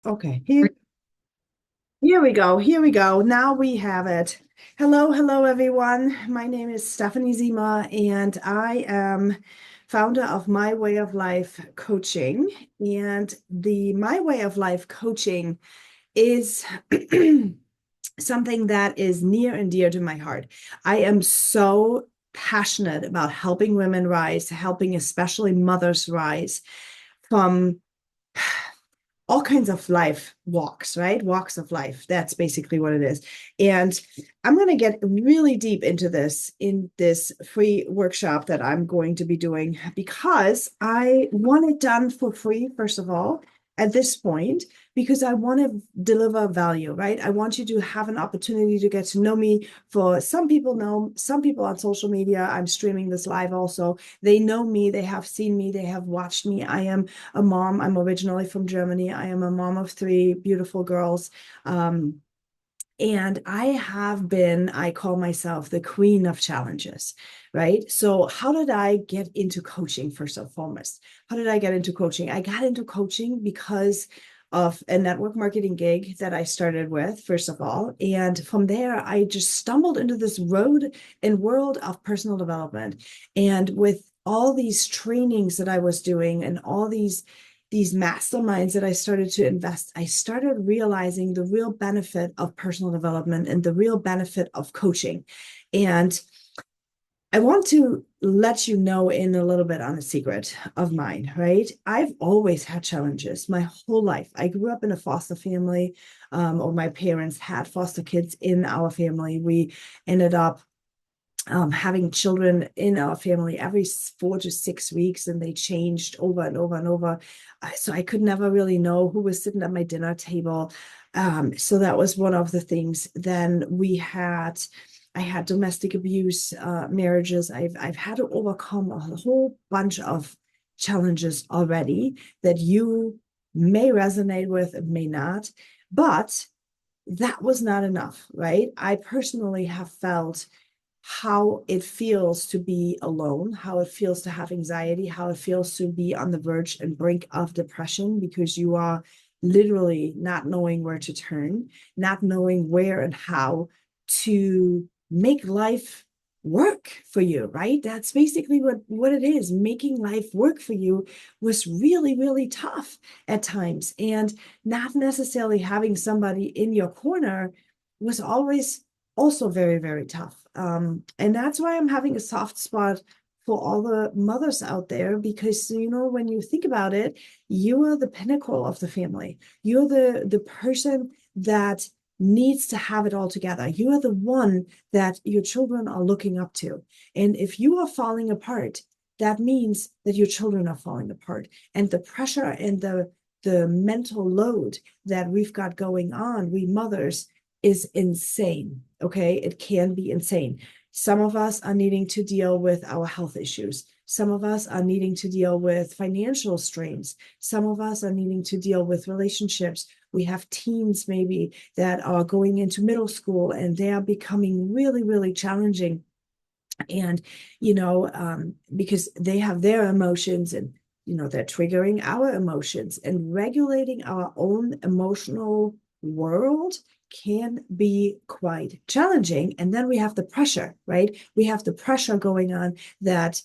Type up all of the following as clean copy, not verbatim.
Okay, here we go. Here we go. Now we have it. Hello, everyone. My name is Stephanie Zima, and I am founder of My Way of Life Coaching. And the My Way of Life Coaching is something that is near and dear to my heart. I am so passionate about helping women rise, helping especially mothers rise from all kinds of life walks, right? Walks of life. That's basically what it is. And I'm going to get really deep into this in this free workshop that I'm going to be doing because I want it done for free, first of all, at this point, because I want to deliver value, right? I want you to have an opportunity to get to know me. For some people know, some people on social media, I'm streaming this live also. They know me, they have seen me, they have watched me. I am a mom. I'm originally from Germany. I am a mom of three beautiful girls. And I call myself the queen of challenges, right? So, how did I get into coaching first and foremost? How did I get into coaching? I got into coaching because of a network marketing gig that I started with, first of all. And from there, I just stumbled into this road and world of personal development. And with all these trainings that I was doing and all these masterminds that I started to invest, I started realizing the real benefit of personal development and the real benefit of coaching. And I want to let you know in a little bit on a secret of mine, right? I've always had challenges my whole life. I grew up in a foster family, or my parents had foster kids in our family. We ended up having children in our family every 4 to 6 weeks, and they changed over and over and over. So I could never really know who was sitting at my dinner table. So that was one of the things. Then I had domestic abuse marriages. I've had to overcome a whole bunch of challenges already that you may resonate with and may not, but that was not enough, right? I personally have felt how it feels to be alone, how it feels to have anxiety, how it feels to be on the verge and brink of depression because you are literally not knowing where to turn, not knowing where and how to make life work for you, right? That's basically what it is. Making life work for you was really, really tough at times. And not necessarily having somebody in your corner was always also very, very tough. And that's why I'm having a soft spot for all the mothers out there because, when you think about it, you are the pinnacle of the family. You're the person that needs to have it all together. You are the one that your children are looking up to. And if you are falling apart, that means that your children are falling apart. And the pressure and the mental load that we've got going on, we mothers, is insane. Okay. It can be insane. Some of us are needing to deal with our health issues. Some of us are needing to deal with financial strains. Some of us are needing to deal with relationships. We have teens maybe that are going into middle school and they are becoming really, really challenging. And, because they have their emotions and, they're triggering our emotions and regulating our own emotional world can be quite challenging. And then we have the pressure, right? We have the pressure going on that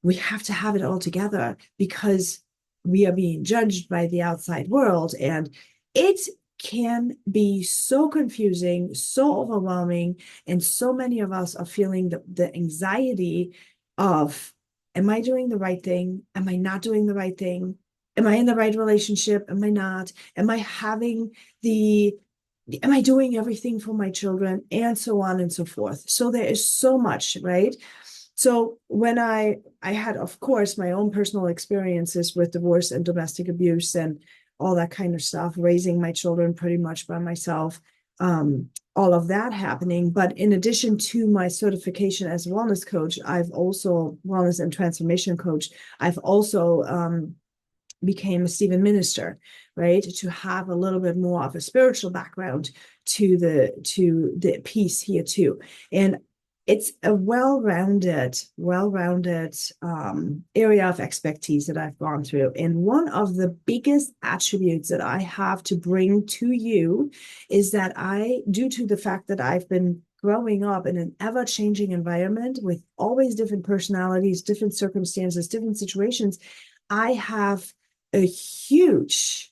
we have to have it all together because we are being judged by the outside world. And it can be so confusing, so overwhelming. And so many of us are feeling the anxiety of, am I doing the right thing? Am I not doing the right thing? Am I in the right relationship? Am I not? Am I doing everything for my children? And so on and so forth. So there is so much, right? So when I had, of course, my own personal experiences with divorce and domestic abuse and all that kind of stuff, raising my children pretty much by myself, all of that happening. But in addition to my certification as a wellness coach, I've also wellness and transformation coach. I've also became a Stephen minister, right? To have a little bit more of a spiritual background to the piece here too. And it's a well-rounded area of expertise that I've gone through. And one of the biggest attributes that I have to bring to you is that due to the fact that I've been growing up in an ever-changing environment with always different personalities, different circumstances, different situations, I have a huge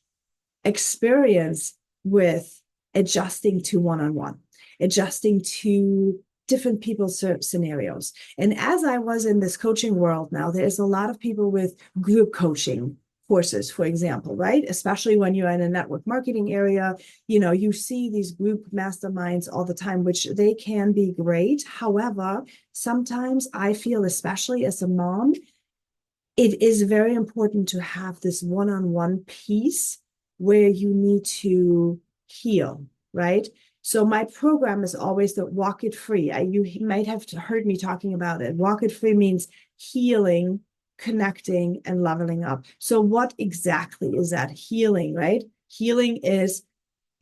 experience with adjusting to one-on-one, adjusting to different people's scenarios. And as I was in this coaching world now, there's a lot of people with group coaching courses, for example, right? Especially when you're in a network marketing area, you see these group masterminds all the time, which they can be great. However, sometimes I feel, especially as a mom, it is very important to have this one-on-one piece where you need to heal, right? So my program is always the Walk It Free. You might have heard me talking about it. Walk It Free means healing, connecting, and leveling up. So what exactly is that? Healing, right? Healing is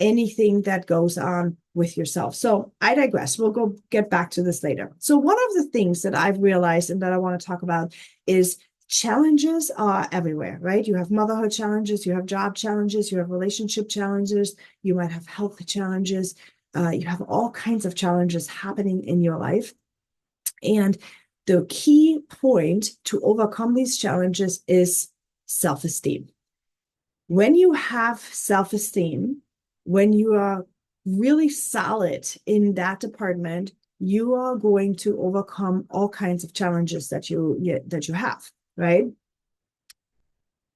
anything that goes on with yourself. So I digress. We'll get back to this later. So one of the things that I've realized and that I want to talk about is challenges are everywhere, right? You have motherhood challenges, you have job challenges, you have relationship challenges, you might have health challenges, you have all kinds of challenges happening in your life. And the key point to overcome these challenges is self-esteem. When you have self-esteem, when you are really solid in that department, you are going to overcome all kinds of challenges that you have, right?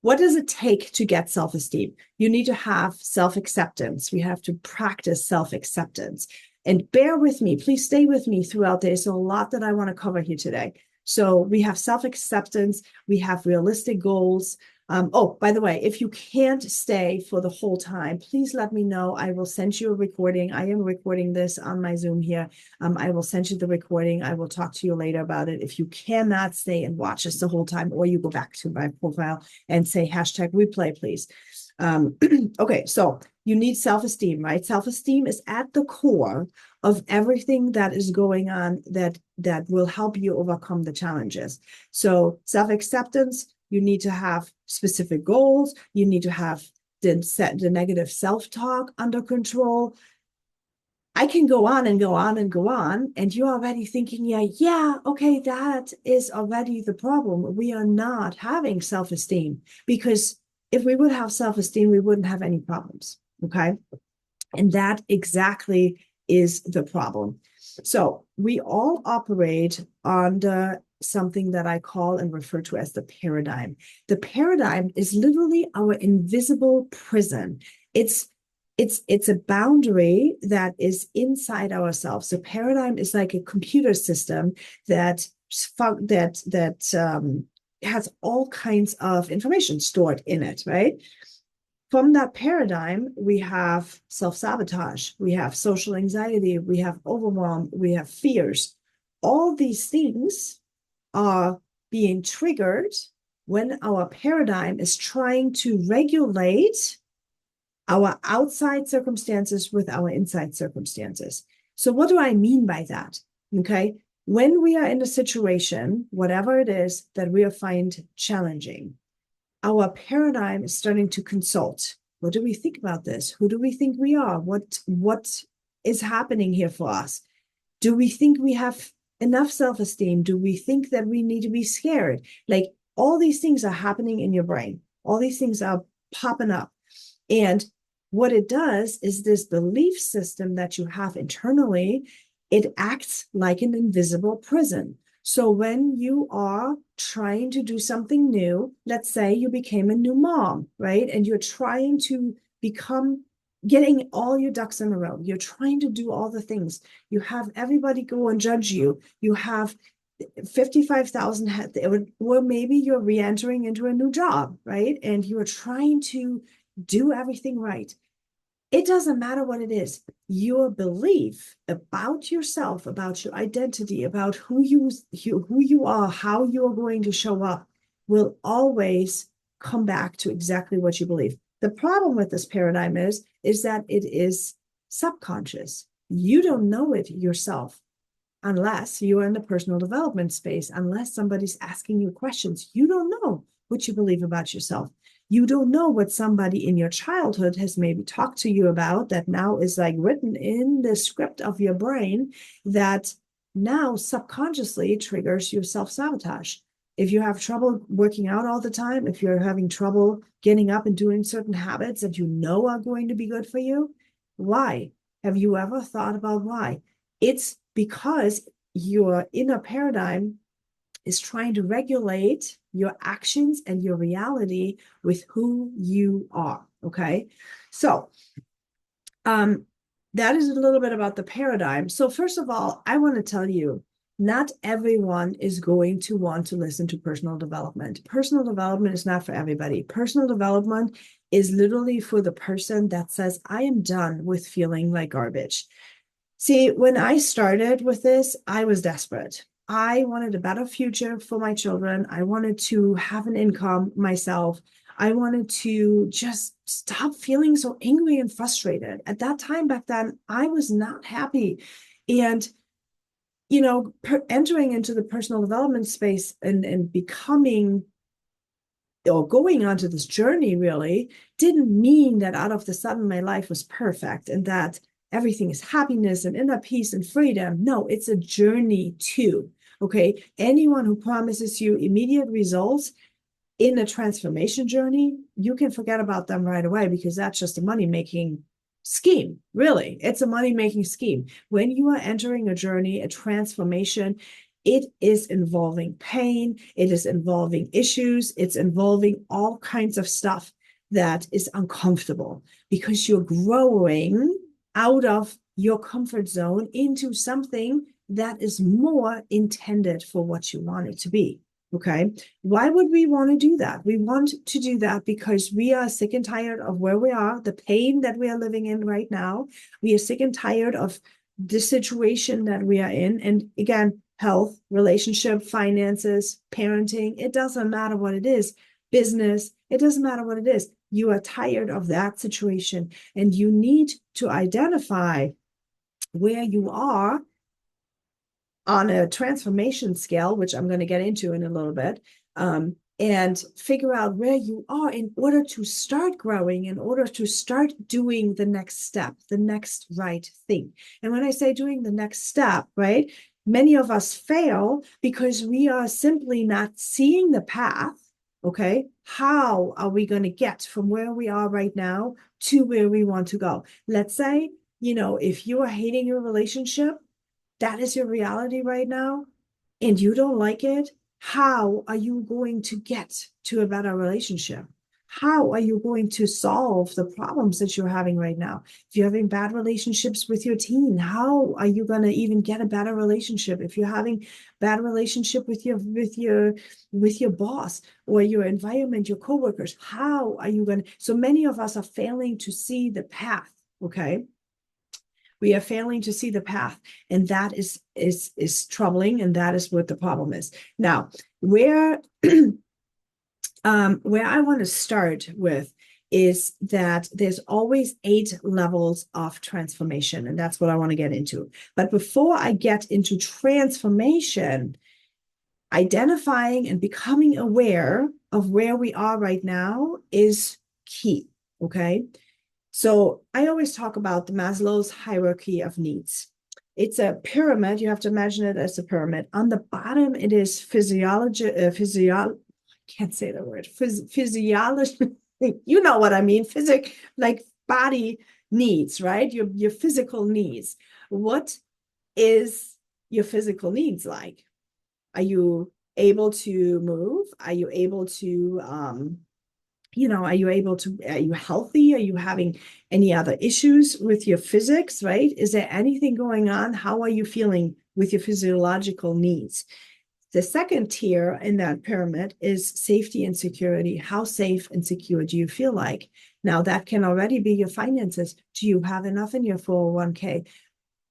What does it take to get self-esteem? You need to have self-acceptance. We have to practice self-acceptance. And bear with me, please stay with me throughout this. There's a lot that I want to cover here today. So we have self-acceptance, we have realistic goals. By the way, if you can't stay for the whole time, please let me know. I will send you a recording. I am recording this on my Zoom here. I will send you the recording. I will talk to you later about it. If you cannot stay and watch this the whole time, or you go back to my profile and say #replay, please. Okay, so you need self-esteem, right? Self-esteem is at the core of everything that is going on that will help you overcome the challenges. So self-acceptance, you need to have specific goals. You need to have the negative self-talk under control. I can go on and go on and go on, and you're already thinking, yeah, okay, that is already the problem. We are not having self-esteem, because if we would have self-esteem, we wouldn't have any problems, okay? And that exactly is the problem. So we all operate under something that I call and refer to as the paradigm. The paradigm is literally our invisible prison. It's a boundary that is inside ourselves. The paradigm is like a computer system that has all kinds of information stored in it, right? From that paradigm, we have self-sabotage, we have social anxiety, we have overwhelm, we have fears. All these things are being triggered when our paradigm is trying to regulate our outside circumstances with our inside circumstances. So what do I mean by that? Okay. When we are in a situation, whatever it is that we find challenging, our paradigm is starting to consult. What do we think about this? Who do we think we are? What is happening here for us? Do we think we have enough self-esteem? Do we think that we need to be scared? Like, all these things are happening in your brain. All these things are popping up. And what it does is this belief system that you have internally, it acts like an invisible prison. So when you are trying to do something new, let's say you became a new mom, right? And you're trying to getting all your ducks in a row. You're trying to do all the things. You have everybody go and judge you. You have 55,000, or maybe you're re-entering into a new job, right? And you're trying to do everything right. It doesn't matter what it is. Your belief about yourself, about your identity, about who you are, how you are going to show up, will always come back to exactly what you believe. The problem with this paradigm is that it is subconscious. You don't know it yourself. unless you are in the personal development space, unless somebody's asking you questions. You don't know what you believe about yourself. You don't know what somebody in your childhood has maybe talked to you about that now is like written in the script of your brain that now subconsciously triggers your self-sabotage. If you have trouble working out all the time, if you're having trouble getting up and doing certain habits that you know are going to be good for you, why? Have you ever thought about why? It's because your inner paradigm is trying to regulate your actions and your reality with who you are. Okay. So, that is a little bit about the paradigm. So, first of all, I want to tell you, not everyone is going to want to listen to personal development. Personal development is not for everybody. Personal development is literally for the person that says, I am done with feeling like garbage. See, when I started with this, I was desperate. I wanted a better future for my children. I wanted to have an income myself. I wanted to just stop feeling so angry and frustrated. At that time back then, I was not happy. And, entering into the personal development space and becoming or going onto this journey really didn't mean that out of the sudden my life was perfect and that everything is happiness and inner peace and freedom. No, it's a journey too. Okay. Anyone who promises you immediate results in a transformation journey, you can forget about them right away because that's just a money making scheme. Really, it's a money making scheme. When you are entering a journey, a transformation, it is involving pain, it is involving issues, it's involving all kinds of stuff that is uncomfortable because you're growing out of your comfort zone into something that is more intended for what you want it to be. Okay. Why would we want to do that? We want to do that because we are sick and tired of where we are, the pain that we are living in right now. We are sick and tired of the situation that we are in. And again, health, relationship, finances, parenting, it doesn't matter what it is, business, it doesn't matter what it is. You are tired of that situation and you need to identify where you are on a transformation scale, which I'm going to get into in a little bit, and figure out where you are in order to start growing, in order to start doing the next step, the next right thing. And when I say doing the next step, right, many of us fail because we are simply not seeing the path. Okay, how are we going to get from where we are right now to where we want to go? Let's say, if you are hating your relationship, that is your reality right now, and you don't like it, how are you going to get to a better relationship? How are you going to solve the problems that you're having right now? If you're having bad relationships with your teen, how are you going to even get a better relationship? If you're having bad relationship with your boss or your environment, your coworkers, how are you going to? So many of us are failing to see the path. Okay. We are failing to see the path, and that is troubling, and that is what the problem is. Now, where I want to start with is that there's always 8 levels of transformation, and that's what I want to get into. But before I get into transformation, identifying and becoming aware of where we are right now is key. Okay. So I always talk about the Maslow's hierarchy of needs. It's a pyramid. You have to imagine it as a pyramid. On the bottom, it is I can't say the word, physiology. You know what I mean? Like body needs, right? Your physical needs. What is your physical needs like? Are you able to move? Are you able to, are you healthy? Are you having any other issues with your physics, right? Is there anything going on? How are you feeling with your physiological needs? The second tier in that pyramid is safety and security. How safe and secure do you feel like? Now, that can already be your finances. Do you have enough in your 401k?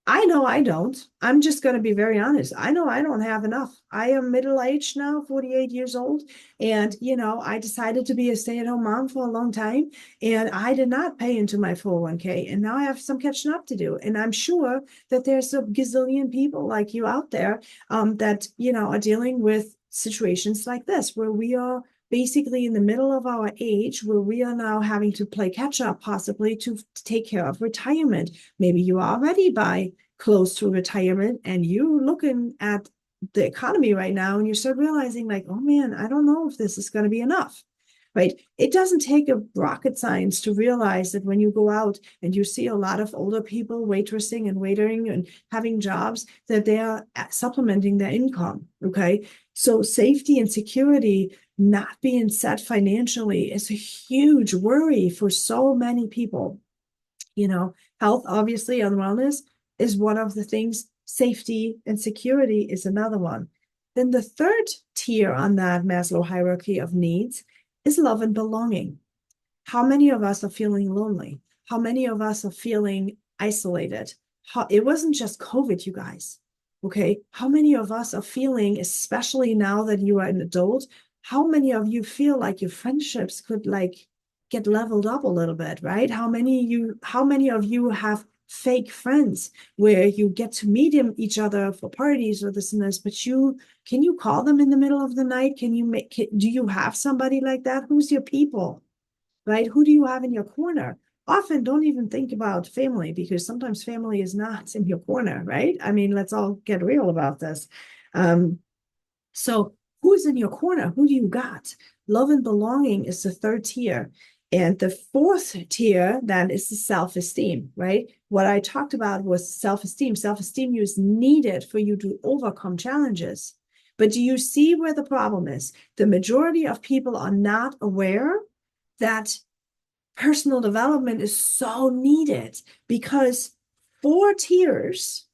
I know I don't. I'm just going to be very honest. I know I don't have enough. I am middle-aged now, 48 years old. And, I decided to be a stay-at-home mom for a long time. And I did not pay into my 401k. And now I have some catching up to do. And I'm sure that there's a gazillion people like you out there that, are dealing with situations like this, where we are basically in the middle of our age, where we are now having to play catch up, possibly to take care of retirement. Maybe you are already by close to retirement and you looking at the economy right now and you start realizing like, oh man, I don't know if this is going to be enough. Right? It doesn't take a rocket science to realize that when you go out and you see a lot of older people waitressing and waitering and having jobs, that they are supplementing their income. Okay. So safety and security not being set financially is a huge worry for so many people. Health, obviously, and wellness is one of the things. Safety and security is another one. Then the third tier on that Maslow hierarchy of needs is love and belonging. How many of us are feeling lonely? How many of us are feeling isolated? It wasn't just COVID, you guys. Okay. How many of us are feeling, especially now that you are an adult, how many of you feel like your friendships could get leveled up a little bit, right? How many of you have fake friends where you get to meet each other for parties or this and this, but can you call them in the middle of the night? Do you have somebody like that? Who's your people, right? Who do you have in your corner? Often don't even think about family, because sometimes family is not in your corner, right? I mean, let's all get real about this. So who's in your corner? Who do you got? Love and belonging is the third tier. And the fourth tier then is the self-esteem, right? What I talked about was self-esteem. Self-esteem is needed for you to overcome challenges. But do you see where the problem is? The majority of people are not aware that personal development is so needed, because 4 tiers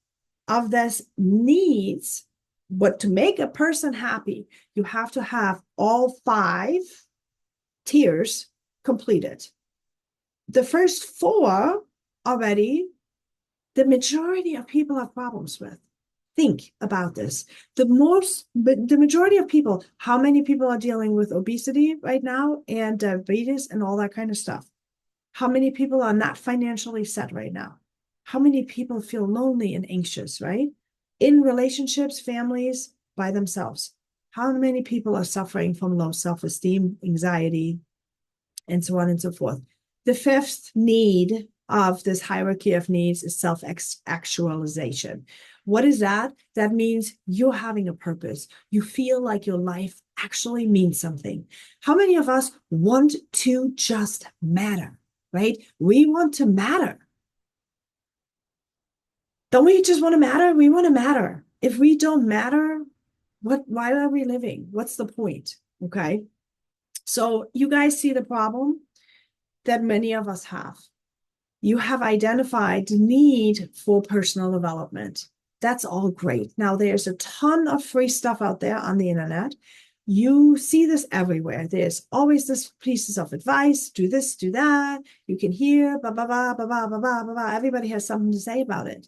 of this needs, what to make a person happy, you have to have all 5 tiers completed. The first 4 already, the majority of people have problems with. Think about this. The majority of people, how many people are dealing with obesity right now and diabetes and all that kind of stuff? How many people are not financially set right now? How many people feel lonely and anxious, right? In relationships, families, by themselves. How many people are suffering from low self-esteem, anxiety, and so on and so forth? The 5th need of this hierarchy of needs is self-actualization. What is that? That means you're having a purpose. You feel like your life actually means something. How many of us want to just matter, right? We want to matter. Don't we just want to matter? We want to matter. If we don't matter, why are we living? What's the point? Okay. So you guys see the problem that many of us have. You have identified the need for personal development. That's all great. Now, there's a ton of free stuff out there on the internet. You see this everywhere. There's always this pieces of advice, do this, do that. You can hear, blah, blah, blah, blah, blah, blah, blah, blah. Everybody has something to say about it.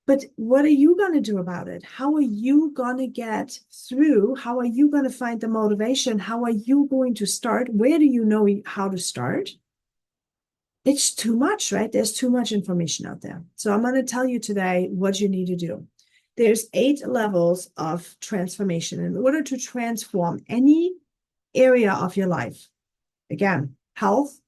But what are you going to do about it? How are you going to get through? How are you going to find the motivation? How are you going to start? Where do you know how to start? It's too much, right? There's too much information out there. So I'm going to tell you today what you need to do. There's 8 levels of transformation in order to transform any area of your life. Again, health,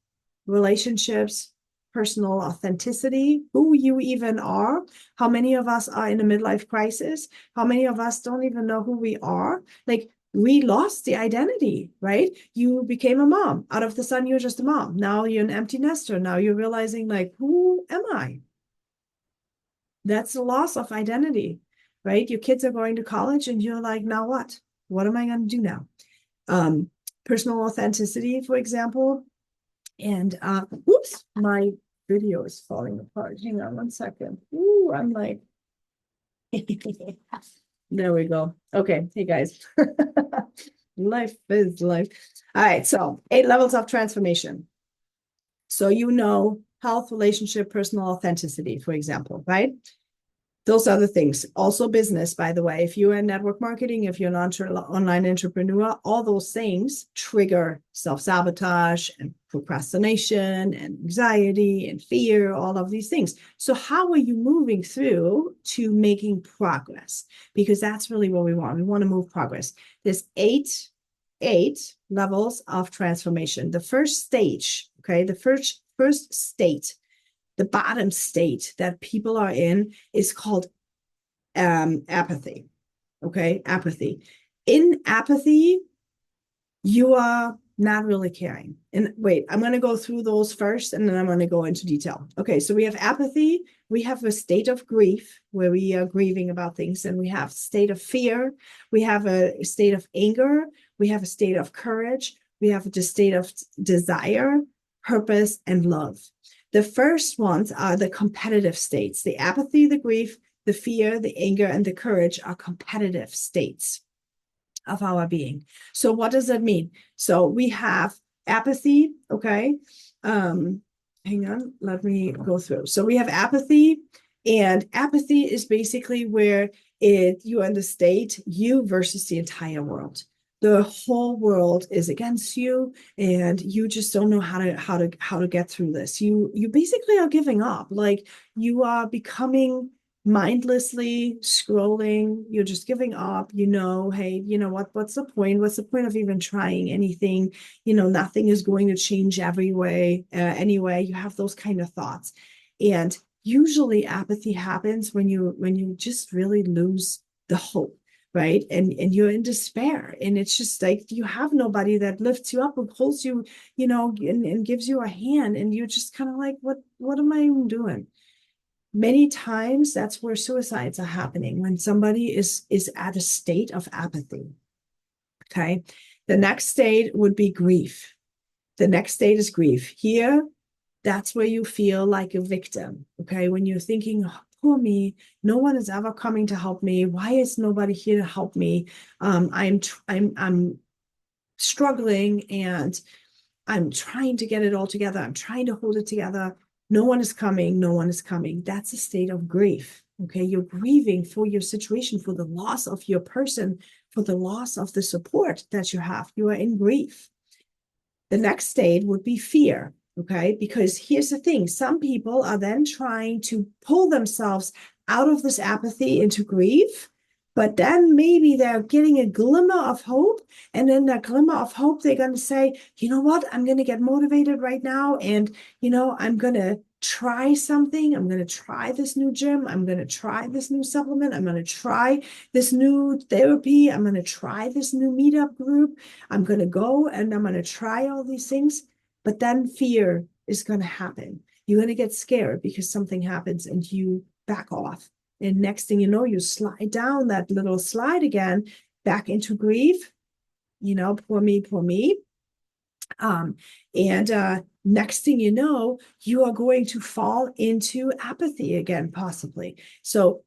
relationships, personal authenticity, who you even are. How many of us are in a midlife crisis? How many of us don't even know who we are? Like, we lost the identity, right? You became a mom. Out of the sun, you're just a mom. Now you're an empty nester. Now you're realizing, like, who am I? That's the loss of identity, right? Your kids are going to college and you're like, now what? What am I going to do now? Personal authenticity, for example. And whoops, my video is falling apart. Hang on 1 second. Ooh, I'm like, there we go. Okay, hey guys. Life is life. All right, so 8 levels of transformation. So health, relationship, personal authenticity, for example, right? those are the things. Also business, by the way. If you're in network marketing, if you're an online entrepreneur, all those things trigger self-sabotage and procrastination and anxiety and fear, all of these things. So how are you moving through to making progress? Because that's really what we want. We want to move progress. There's eight levels of transformation. The first stage, okay, the first state, the bottom state that people are in is called apathy. Okay, apathy. In apathy, you are not really caring. And wait, I'm going to go through those first, and then I'm going to go into detail. Okay, so we have apathy. We have a state of grief where we are grieving about things, and we have a state of fear. We have a state of anger. We have a state of courage. We have a state of desire, purpose, and love. The first ones are the competitive states. The apathy, the grief, the fear, the anger, and the courage are competitive states of our being. So what does that mean? So we have apathy, okay? Hang on, let me go through. So we have apathy, and apathy is basically where you're in the state, you versus the entire world. The whole world is against you, and you just don't know how to get through this. You basically are giving up. Like, you are becoming mindlessly scrolling. You're just giving up. Hey, what's the point? What's the point of even trying anything? Nothing is going to change anyway. You have those kind of thoughts, and usually apathy happens when you just really lose the hope, right? And you're in despair, and it's just like you have nobody that lifts you up and pulls you, and gives you a hand, and you're just kind of like, what am I even doing? Many times that's where suicides are happening, when somebody is at a state of apathy. Okay. The next state would be grief. The next state is grief. Here, that's where you feel like a victim. Okay. When you're thinking, oh, poor me, no one is ever coming to help me. Why is nobody here to help me? I'm struggling, and I'm trying to get it all together. I'm trying to hold it together. No one is coming. No one is coming. That's a state of grief. Okay. You're grieving for your situation, for the loss of your person, for the loss of the support that you have. You are in grief. The next state would be fear. Okay. Because here's the thing. Some people are then trying to pull themselves out of this apathy into grief, but then maybe they're getting a glimmer of hope. And then that glimmer of hope, they're going to say, you know what? I'm going to get motivated right now. And, I'm going to try something. I'm going to try this new gym. I'm going to try this new supplement. I'm going to try this new therapy. I'm going to try this new meetup group. I'm going to go and I'm going to try all these things. But then fear is going to happen. You're going to get scared because something happens, and you back off. And next thing you know, you slide down that little slide again, back into grief. Poor me, poor me. Next thing you know, you are going to fall into apathy again, possibly. So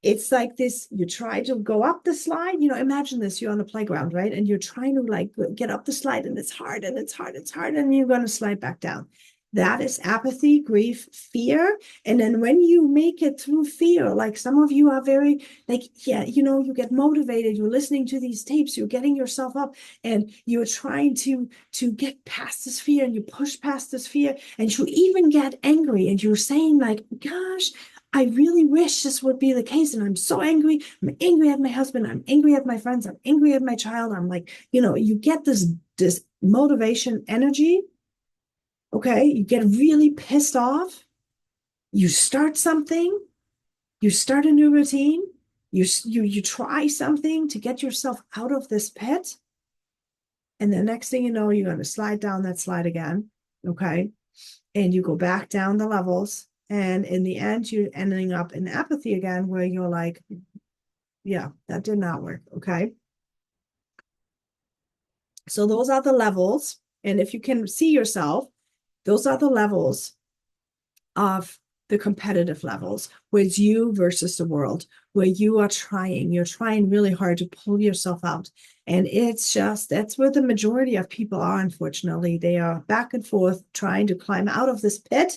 it's like this, you try to go up the slide, imagine this, you're on the playground, right? And you're trying to get up the slide, and it's hard, and it's hard, and you're going to slide back down. That is apathy, grief, fear. And then when you make it through fear, like some of you are very you get motivated, you're listening to these tapes, you're getting yourself up, and you're trying to get past this fear, and you push past this fear, and you even get angry, and you're saying like, gosh, I really wish this would be the case. And I'm so angry. I'm angry at my husband. I'm angry at my friends. I'm angry at my child. I'm like, you get this motivation energy. Okay, you get really pissed off. You start something. You start a new routine. You try something to get yourself out of this pit. And the next thing you know, you're going to slide down that slide again. Okay, and you go back down the levels. And in the end, you're ending up in apathy again, where you're like, yeah, that did not work. Okay. So those are the levels. And if you can see yourself, those are the levels of the competitive levels, where it's you versus the world, where you're trying really hard to pull yourself out. And that's where the majority of people are, unfortunately. They are back and forth trying to climb out of this pit,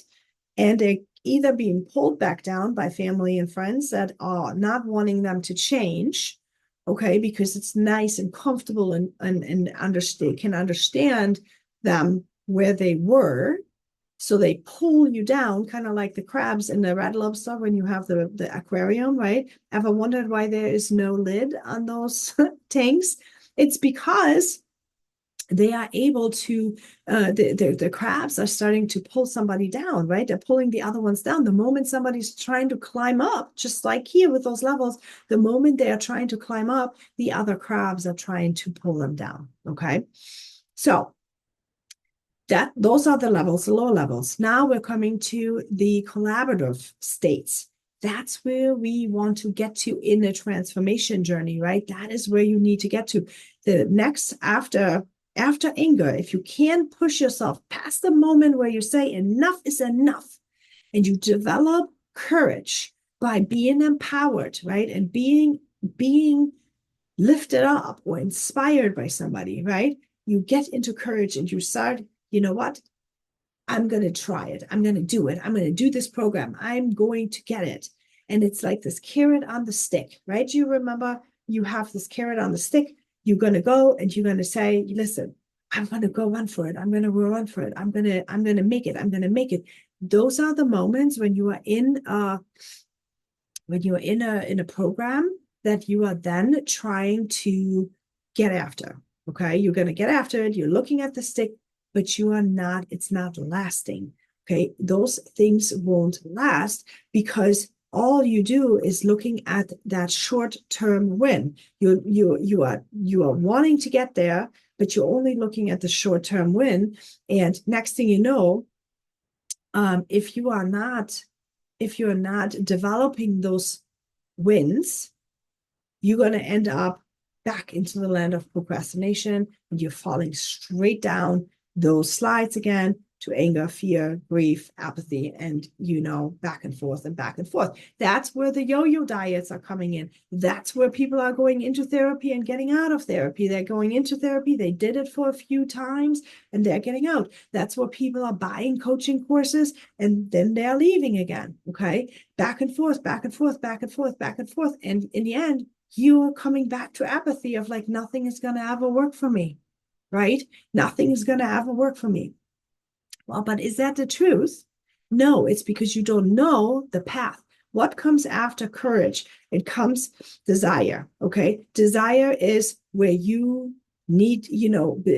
and either being pulled back down by family and friends that are not wanting them to change, okay, because it's nice and comfortable and understand them where they were. So they pull you down, kind of like the crabs in the red lobster when you have the aquarium, right? Ever wondered why there is no lid on those tanks? It's because they are able to, the crabs are starting to pull somebody down, right? They're pulling the other ones down. The moment somebody's trying to climb up, just like here with those levels, the moment they are trying to climb up, the other crabs are trying to pull them down, okay? So those are the levels, the lower levels. Now we're coming to the collaborative states. That's where we want to get to in the transformation journey, right? That is where you need to get to. The next after anger, if you can push yourself past the moment where you say enough is enough, and you develop courage by being empowered, right? And being lifted up or inspired by somebody, right? You get into courage and you start, you know what? I'm going to try it. I'm going to do it. I'm going to do this program. I'm going to get it. And it's like this carrot on the stick, right? You remember you have this carrot on the stick. You're going to go and you're going to say, listen, I'm going to go run for it. I'm going to run for it. I'm going to make it. I'm going to make it. Those are the moments when you are in a program that you are then trying to get after. Okay. You're going to get after it. You're looking at the stick, but you are not, it's not lasting. Okay. Those things won't last because all you do is looking at that short-term win. You are wanting to get there, but you're only looking at the short-term win. And next thing you know, if you're not developing those wins, you're going to end up back into the land of procrastination and you're falling straight down those slides again to anger, fear, grief, apathy, and back and forth and back and forth. That's where the yo-yo diets are coming in. That's where people are going into therapy and getting out of therapy. They're going into therapy. They did it for a few times and they're getting out. That's where people are buying coaching courses and then they're leaving again. Okay. Back and forth, back and forth, back and forth, back and forth. And in the end, you are coming back to apathy of like, nothing is going to ever work for me, right? Nothing is going to ever work for me. Well, but is that the truth? No, it's because you don't know the path. What comes after courage? It comes desire, okay? Desire is where you need,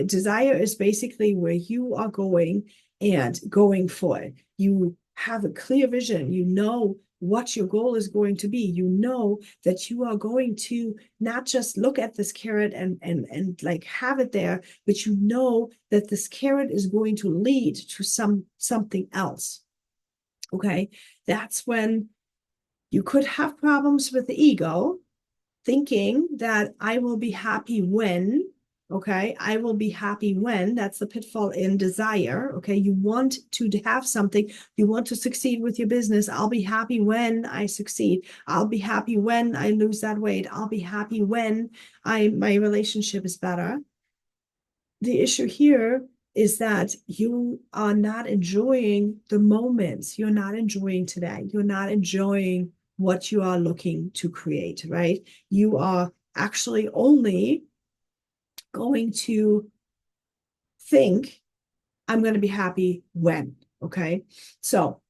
desire is basically where you are going and going for it. You have a clear vision. You know what your goal is going to be. You know that you are going to not just look at this carrot and like have it there, but you know that this carrot is going to lead to something else. Okay. That's when you could have problems with the ego, thinking that I will be happy when, okay, I will be happy when, that's the pitfall in desire, okay, you want to have something, you want to succeed with your business, I'll be happy when I succeed, I'll be happy when I lose that weight, I'll be happy when my relationship is better. The issue here is that you are not enjoying the moments, you're not enjoying today, you're not enjoying what you are looking to create, right? You are actually only going to think, I'm going to be happy when, okay? So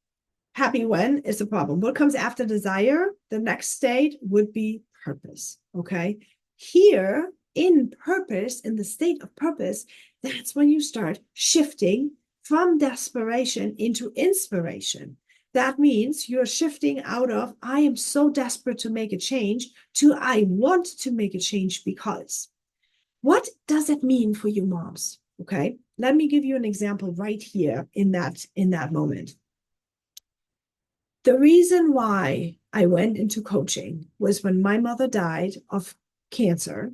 happy when is the problem. What comes after desire? The next state would be purpose, okay? Here in purpose, in the state of purpose, that's when you start shifting from desperation into inspiration. That means you're shifting out of, I am so desperate to make a change, to I want to make a change because. What does it mean for you moms? Okay, let me give you an example right here in that moment. The reason why I went into coaching was when my mother died of cancer.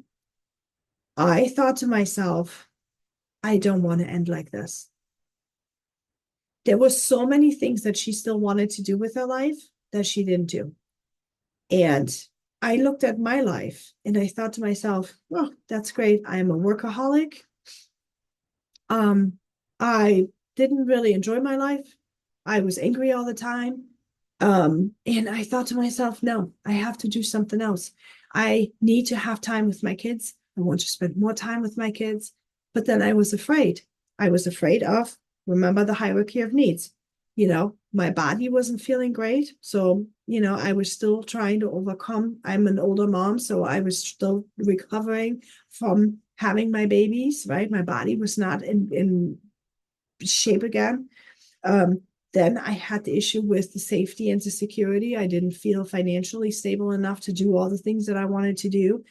I thought to myself, I don't want to end like this. There were so many things that she still wanted to do with her life that she didn't do. And I looked at my life and I thought to myself, well, that's great. I am a workaholic. I didn't really enjoy my life. I was angry all the time. And I thought to myself, no, I have to do something else. I need to have time with my kids. I want to spend more time with my kids. But then I was afraid. I was afraid of, remember the hierarchy of needs. My body wasn't feeling great. So, I was still trying to overcome. I'm an older mom, so I was still recovering from having my babies, right? My body was not in shape again. Um, then I had the issue with the safety and the security. I didn't feel financially stable enough to do all the things that I wanted to do.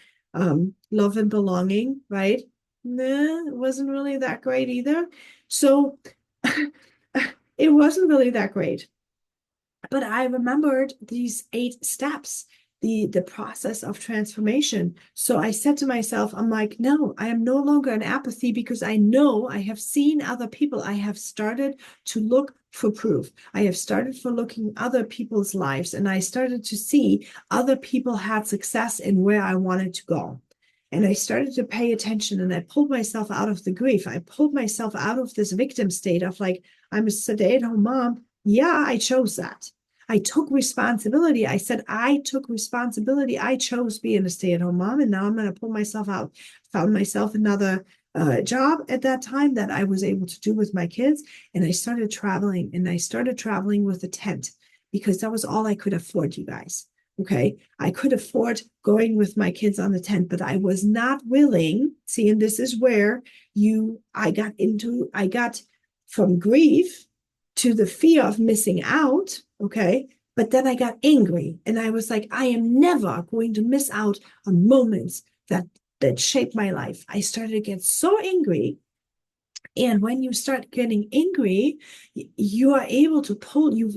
Love and belonging, right? Nah, it wasn't really that great either. So it wasn't really that great. But I remembered these 8 steps, the process of transformation. So I said to myself, I'm like, no, I am no longer in apathy because I know I have seen other people. I have started to look for proof. I have started for looking other people's lives, and I started to see other people had success in where I wanted to go. And I started to pay attention, and I pulled myself out of the grief. I pulled myself out of this victim state of like, I'm a stay-at-home mom. Yeah, I chose that. I took responsibility. I said, I took responsibility. I chose being a stay-at-home mom, and now I'm going to pull myself out. Found myself another job at that time that I was able to do with my kids. And I started traveling, and I started traveling with a tent because that was all I could afford, you guys. Okay. I could afford going with my kids on the tent, but I was not willing. See, and this is where I got from grief to the fear of missing out. Okay. But then I got angry, and I was like, I am never going to miss out on moments that shaped my life. I started to get so angry. And when you start getting angry, you are able to pull you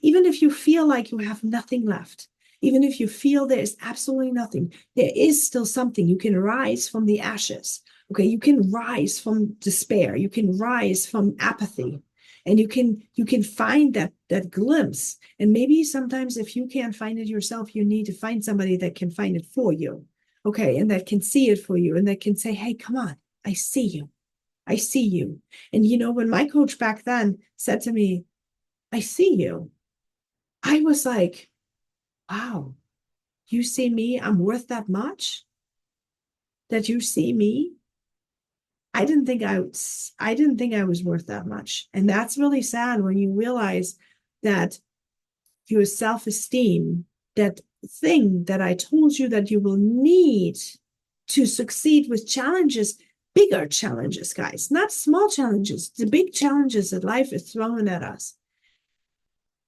even if you feel like you have nothing left, even if you feel there is absolutely nothing, there is still something. You can rise from the ashes. Okay, you can rise from despair. You can rise from apathy, and you can find that glimpse. And maybe sometimes if you can't find it yourself, you need to find somebody that can find it for you. Okay, and that can see it for you, and that can say, hey, come on, I see you. I see you. And when my coach back then said to me, I see you, I was like, wow, you see me? I'm worth that much? That you see me? I didn't think I was worth that much. And that's really sad when you realize that your self-esteem, that thing that I told you that you will need to succeed with challenges, bigger challenges, guys, not small challenges, the big challenges that life is throwing at us.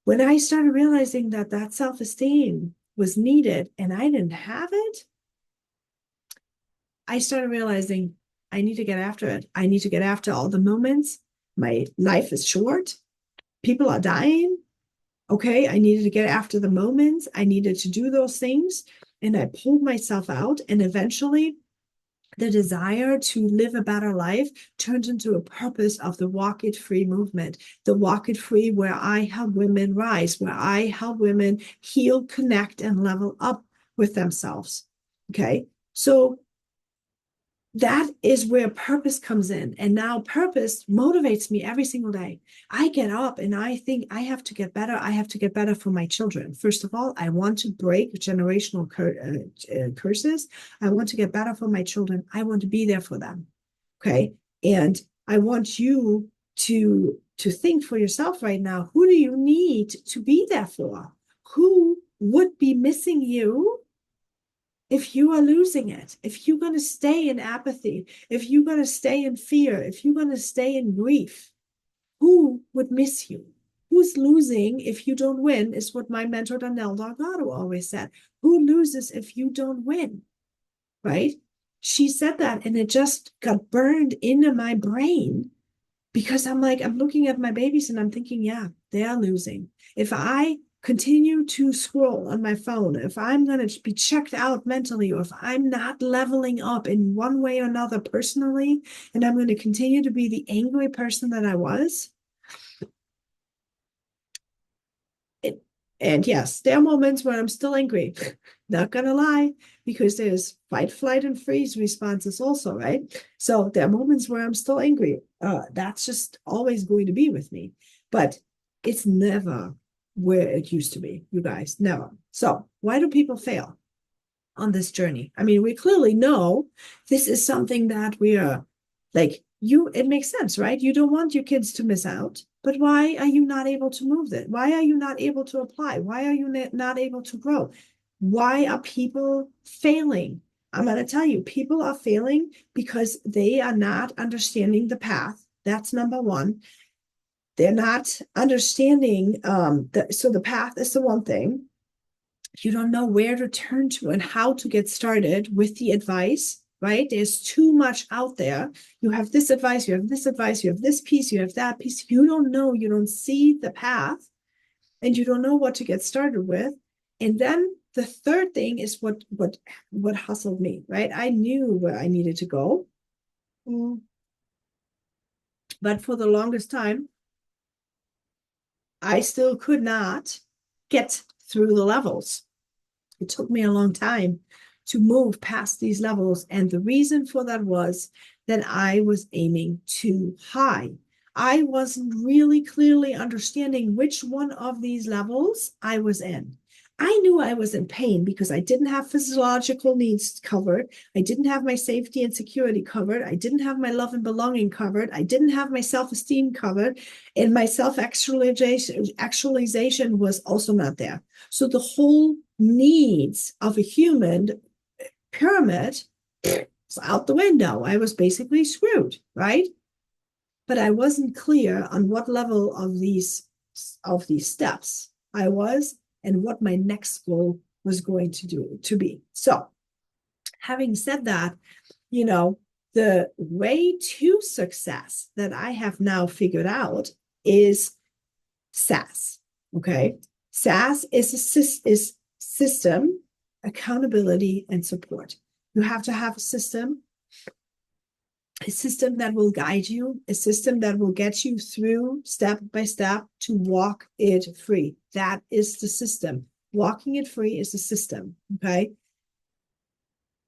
When I started realizing that self-esteem was needed and I didn't have it, I started realizing I need to get after it. I need to get after all the moments. My life is short. People are dying. Okay, I needed to get after the moments. I needed to do those things. And I pulled myself out. And eventually, the desire to live a better life turned into a purpose of the Walk It Free movement. The Walk It Free, where I help women rise, where I help women heal, connect, and level up with themselves. Okay, so that is where purpose comes in. And now purpose motivates me every single day. I get up and I think I have to get better. I have to get better for my children. First of all, I want to break generational curses. I want to get better for my children. I want to be there for them. Okay. And I want you to think for yourself right now, who do you need to be there for? Who would be missing you if you are losing it, if you're going to stay in apathy, if you're going to stay in fear, if you're going to stay in grief? Who would miss you? Who's losing if you don't win is what my mentor Danielle Delgado always said. Who loses if you don't win? Right? She said that, and it just got burned into my brain because I'm looking at my babies and I'm thinking, yeah, they are losing. If I continue to scroll on my phone, if I'm going to be checked out mentally, or if I'm not leveling up in one way or another personally, and I'm going to continue to be the angry person that I was. And yes, there are moments when I'm still angry. Not going to lie, because there's fight, flight, and freeze responses also, right? So there are moments where I'm still angry. That's just always going to be with me. But it's never where it used to be, you guys, never. So why do people fail on this journey? I mean, we clearly know this is something that we are like, it makes sense, right? You don't want your kids to miss out, but why are you not able to move it? Why are you not able to apply? Why are you not able to grow? Why are people failing? I'm going to tell you, people are failing because they are not understanding the path. That's number one. They're not understanding so the path is the one thing. You don't know where to turn to and how to get started with the advice, right? There's too much out there. You have this advice, you have this advice, you have this piece, you have that piece. You don't know, you don't see the path, and you don't know what to get started with. And then the third thing is what hustled me, right? I knew where I needed to go. But for the longest time, I still could not get through the levels. It took me a long time to move past these levels. And the reason for that was that I was aiming too high. I wasn't really clearly understanding which one of these levels I was in. I knew I was in pain because I didn't have physiological needs covered. I didn't have my safety and security covered. I didn't have my love and belonging covered. I didn't have my self-esteem covered. And my self-actualization was also not there. So the whole needs of a human pyramid was out the window. I was basically screwed, right? But I wasn't clear on what level of these steps I was and what my next goal was going to be. So, having said that, the way to success that I have now figured out is SAS. Okay, SAS is system, accountability, and support. You have to have a system that will guide you, a system that will get you through step by step to walk it free. That is the system. Walking it free is the system. Okay.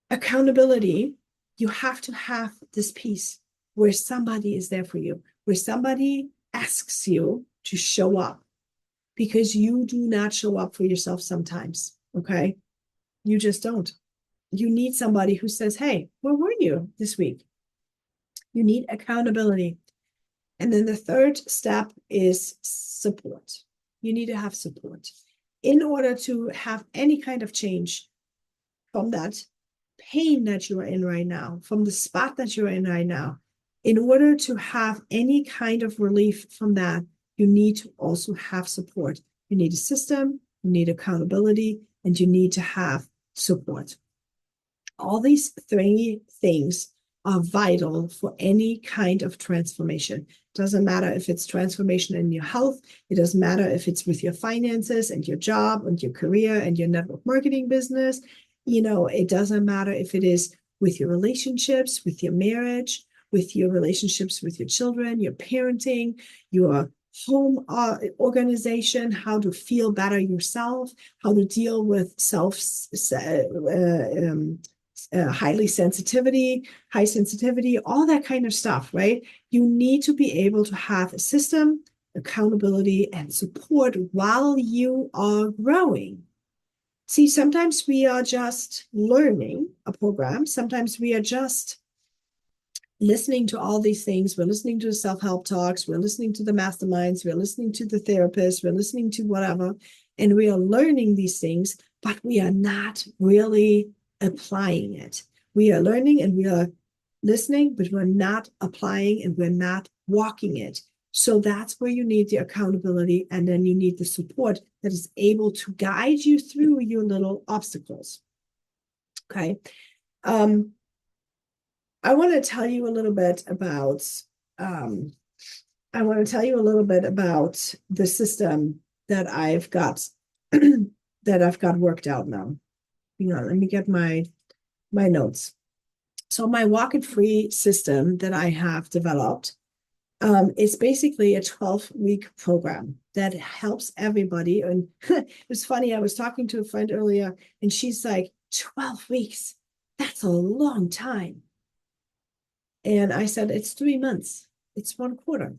Accountability, you have to have this piece where somebody is there for you, where somebody asks you to show up because you do not show up for yourself sometimes. Okay. You just don't. You need somebody who says, hey, where were you this week? You need accountability. And then the third step is support. You need to have support. In order to have any kind of change from that pain that you are in right now, from the spot that you're in right now, in order to have any kind of relief from that, you need to also have support. You need a system, you need accountability, and you need to have support. All these three things are vital for any kind of transformation. Doesn't matter if it's transformation in your health. It doesn't matter if it's with your finances and your job and your career and your network marketing business. It doesn't matter if it is with your relationships, with your marriage, with your relationships with your children, your parenting, your home organization, how to feel better yourself, how to deal with high sensitivity, all that kind of stuff, right? You need to be able to have a system, accountability, and support while you are growing. See, sometimes we are just learning a program. Sometimes we are just listening to all these things. We're listening to the self-help talks. We're listening to the masterminds. We're listening to the therapists. We're listening to whatever. And we are learning these things, but we are not really applying it. We are learning and we are listening, but we're not applying and we're not walking it. So that's where you need the accountability, and then you need the support that is able to guide you through your little obstacles. Okay. I want to tell you a little bit about the system that I've got worked out now. Let me get my notes. So my Walk It Free system that I have developed is basically a 12-week program that helps everybody. And it was funny, I was talking to a friend earlier, and she's like, 12 weeks, that's a long time. And I said, it's 3 months. It's 1 quarter.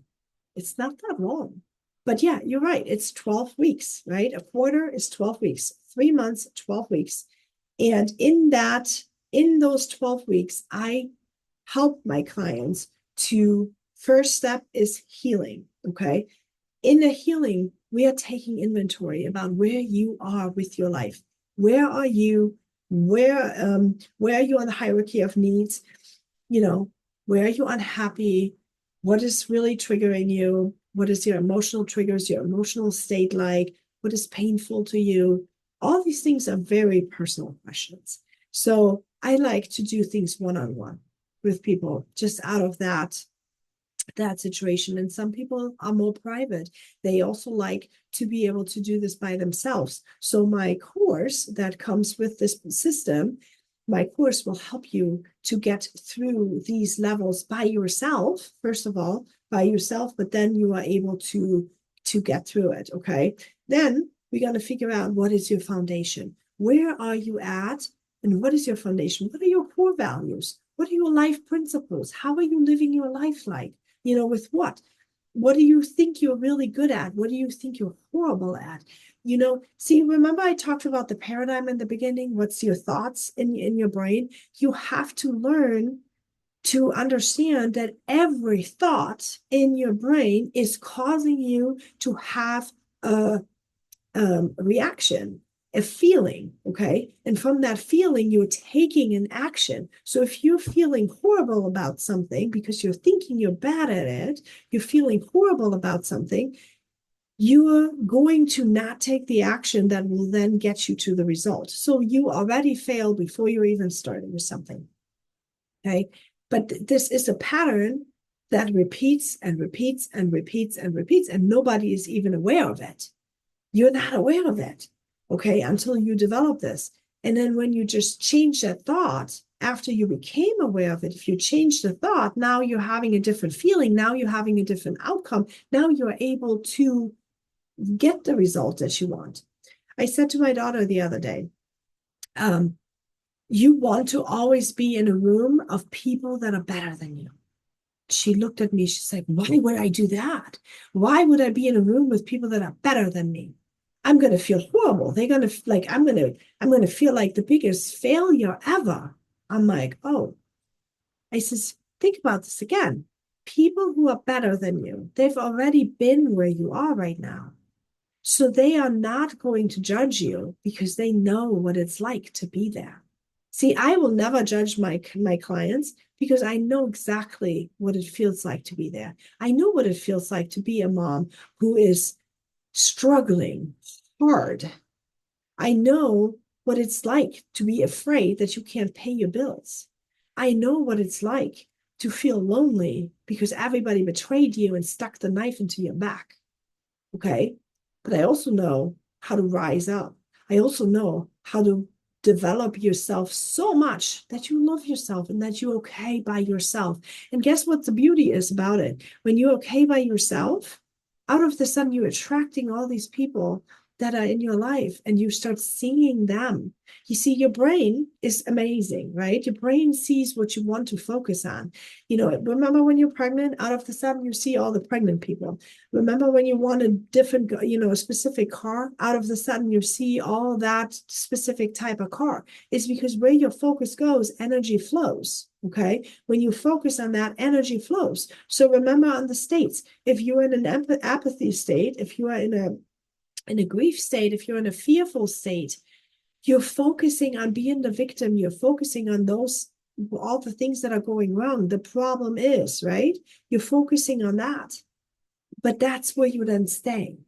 It's not that long. But yeah, you're right. It's 12 weeks, right? A quarter is 12 weeks, 3 months, 12 weeks. And in those 12 weeks, I help my clients to first step is healing. Okay. In the healing, we are taking inventory about where you are with your life. Where are you? Where are you on the hierarchy of needs? You know, where are you unhappy? What is really triggering you? What is your emotional triggers, your emotional state like? What is painful to you? All these things are very personal questions. So I like to do things one-on-one with people just out of that situation. And some people are more private. They also like to be able to do this by themselves. So my course that comes with this system, my course will help you to get through these levels by yourself, first of all, by yourself, but then you are able to get through it. Okay. Then we're going to figure out what is your foundation. Where are you at? And what is your foundation? What are your core values? What are your life principles? How are you living your life like? With what? What do you think you're really good at? What do you think you're horrible at? See, remember I talked about the paradigm in the beginning? What's your thoughts in your brain? You have to learn to understand that every thought in your brain is causing you to have a reaction, a feeling, okay? And from that feeling, you're taking an action. So if you're feeling horrible about something because you're thinking you're bad at it, you're feeling horrible about something, you're going to not take the action that will then get you to the result. So you already failed before you're even starting with something, okay? But this is a pattern that repeats and repeats and repeats and repeats, and nobody is even aware of it. You're not aware of it, okay, until you develop this. And then when you just change that thought after you became aware of it, if you change the thought, now you're having a different feeling. Now you're having a different outcome. Now you're able to get the result that you want. I said to my daughter the other day, you want to always be in a room of people that are better than you. She looked at me. She's like, why would I do that? Why would I be in a room with people that are better than me? I'm going to feel horrible. They're going to like, I'm going to feel like the biggest failure ever. I'm like, oh, I says, think about this again. People who are better than you, they've already been where you are right now. So they are not going to judge you because they know what it's like to be there. See, I will never judge my clients because I know exactly what it feels like to be there. I know what it feels like to be a mom who is struggling hard. I know what it's like to be afraid that you can't pay your bills. I know what it's like to feel lonely because everybody betrayed you and stuck the knife into your back. Okay. But I also know how to rise up. I also know how to develop yourself so much that you love yourself and that you're okay by yourself. And guess what the beauty is about it? When you're okay by yourself, out of the sudden you're attracting all these people that are in your life and you start seeing them. You see, your brain is amazing, right? Your brain sees what you want to focus on. Remember when you're pregnant, out of the sudden you see all the pregnant people. Remember when you want a different, a specific car, out of the sudden you see all that specific type of car. It's because where your focus goes, energy flows. Okay. When you focus on that, energy flows. So remember on the states, if you're in an apathy state, if you are in a grief state, if you're in a fearful state, you're focusing on being the victim. You're focusing on all the things that are going wrong. The problem is, right? You're focusing on that. But that's where you then stay.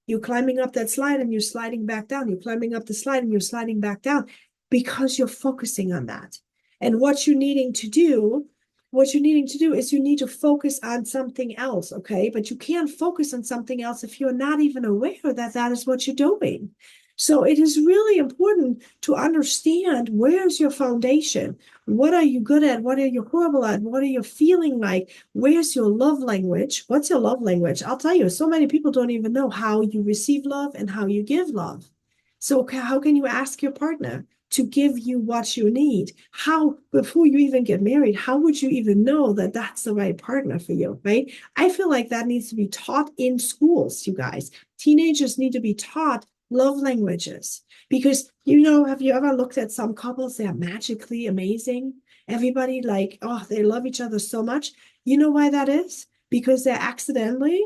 You're climbing up that slide and you're sliding back down. You're climbing up the slide and you're sliding back down because you're focusing on that. And what you're needing to do is you need to focus on something else, okay? But you can't focus on something else if you're not even aware that that is what you're doing. So it is really important to understand where's your foundation. What are you good at? What are you horrible at? What are you feeling like? Where's your love language? What's your love language? I'll tell you, so many people don't even know how you receive love and how you give love. So how can you ask your partner, to give you what you need. How, before you even get married, how would you even know that that's the right partner for you, right? I feel like that needs to be taught in schools, you guys. Teenagers need to be taught love languages because, have you ever looked at some couples? They are magically amazing. Everybody like, oh, they love each other so much. You know why that is? Because they're accidentally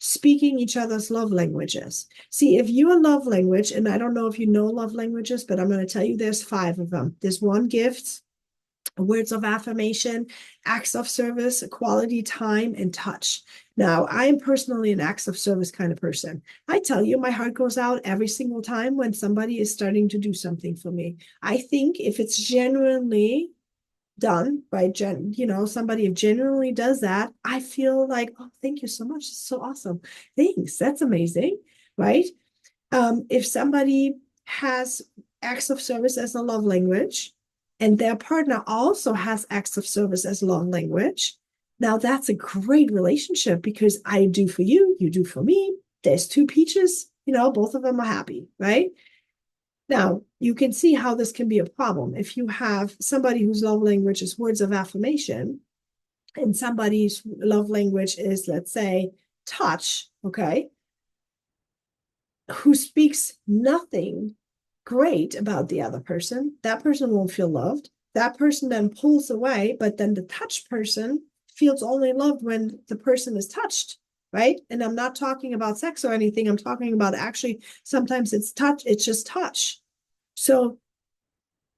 speaking each other's love languages. See, if your love language, and I don't know if you know love languages, but I'm going to tell you there's 5 of them. There's 1, gifts, words of affirmation, acts of service, quality time, and touch. Now, I am personally an acts of service kind of person. I tell you, my heart goes out every single time when somebody is starting to do something for me. I think if it's genuinely done by somebody who genuinely does that, I feel like, oh, thank you so much. It's so awesome. Thanks. That's amazing, right? If somebody has acts of service as a love language, and their partner also has acts of service as love language, now that's a great relationship because I do for you, you do for me. There's 2 peaches, both of them are happy, right? Now, you can see how this can be a problem. If you have somebody whose love language is words of affirmation and somebody's love language is, let's say, touch, okay, who speaks nothing great about the other person, that person won't feel loved. That person then pulls away, but then the touch person feels only loved when the person is touched, right? And I'm not talking about sex or anything. I'm talking about actually sometimes it's touch, it's just touch. So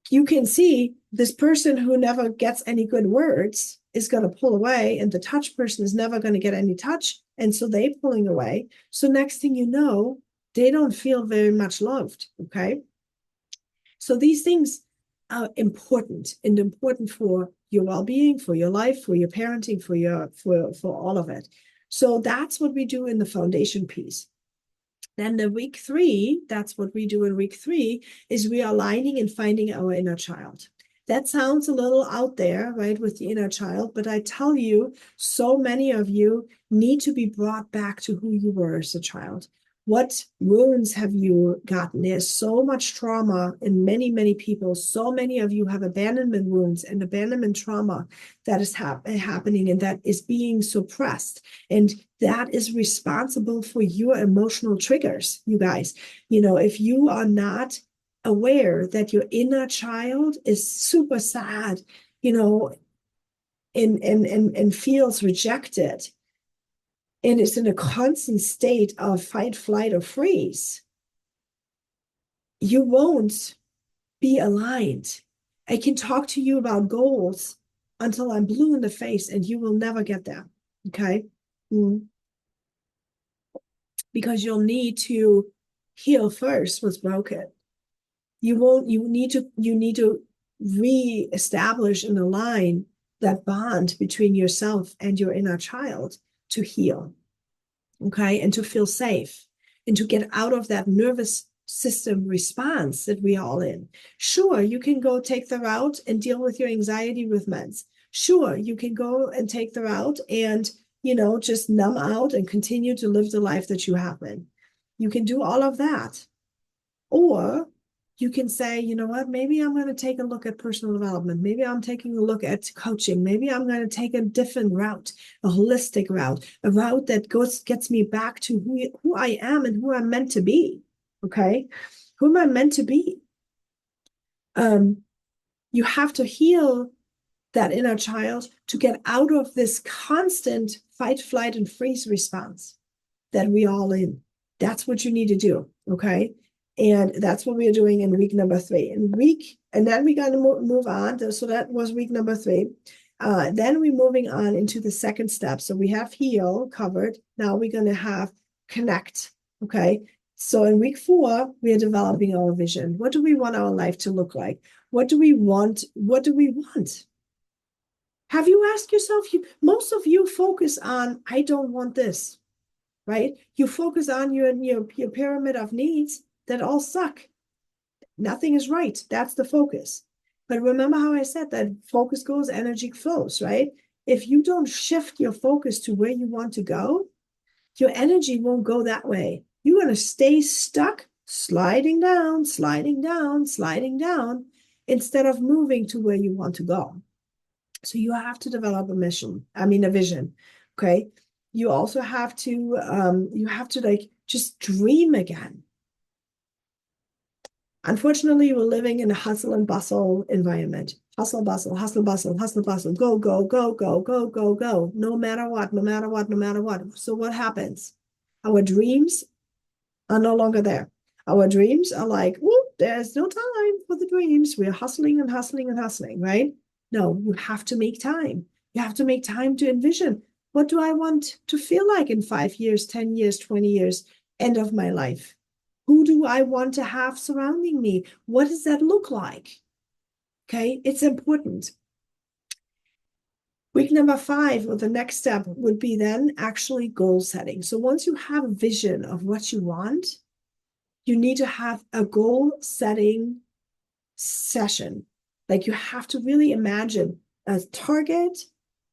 you can see this person who never gets any good words is going to pull away, and the touch person is never going to get any touch. And so they're pulling away. So next thing you know, they don't feel very much loved. Okay. So these things are important and important for your well-being, for your life, for your parenting, for all of it. So that's what we do in the foundation piece. Then the week 3, that's what we do in week 3, is we are aligning and finding our inner child. That sounds a little out there, right, with the inner child, but I tell you, so many of you need to be brought back to who you were as a child. What wounds have you gotten? There's so much trauma in many, many people. So many of you have abandonment wounds and abandonment trauma that is happening and that is being suppressed. And that is responsible for your emotional triggers, you guys. If you are not aware that your inner child is super sad, and feels rejected, and is in a constant state of fight, flight, or freeze, you won't be aligned. I can talk to you about goals until I'm blue in the face, and you will never get there. Okay? Because you'll need to heal first what's broken. You need to reestablish and align that bond between yourself and your inner child to heal, okay, and to feel safe and to get out of that nervous system response that we are all in. Sure, you can go take the route and deal with your anxiety with meds. Sure, you can go and take the route and, just numb out and continue to live the life that you have been. You can do all of that. Or you can say, you know what, maybe I'm going to take a look at personal development. Maybe I'm taking a look at coaching. Maybe I'm going to take a different route, a holistic route, a route that gets me back to who I am and who I'm meant to be. Okay. Who am I meant to be? You have to heal that inner child to get out of this constant fight, flight, and freeze response that we all in. That's what you need to do. Okay. And that's what we are doing in week number 3. And then we're going to move on. So that was week number 3. Then we're moving on into the second step. So we have heal covered. Now we're going to have connect. Okay. So in week 4, we are developing our vision. What do we want our life to look like? What do we want? What do we want? Have you asked yourself, most of you focus on, I don't want this, right? You focus on your pyramid of needs that all suck. Nothing is right. That's the focus. But remember how I said that focus goes, energy flows, right? If you don't shift your focus to where you want to go, your energy won't go that way. You're going to stay stuck sliding down, sliding down, sliding down, instead of moving to where you want to go. So you have to develop a vision. Okay. You also have to, like just dream again. Unfortunately, we're living in a hustle and bustle environment. Hustle, bustle, hustle, bustle, hustle, bustle, go, go, go, go, go, go, go, no matter what, no matter what, no matter what. So what happens? Our dreams are no longer there. Our dreams are like, whoop, there's no time for the dreams. We're hustling and hustling and hustling, right? No, you have to make time. You have to make time to envision. What do I want to feel like in 5 years, 10 years, 20 years, end of my life? Who do I want to have surrounding me? What does that look like? Okay, it's important. Week number 5, or the next step, would be then actually goal setting. So once you have a vision of what you want, you need to have a goal setting session. Like you have to really imagine a target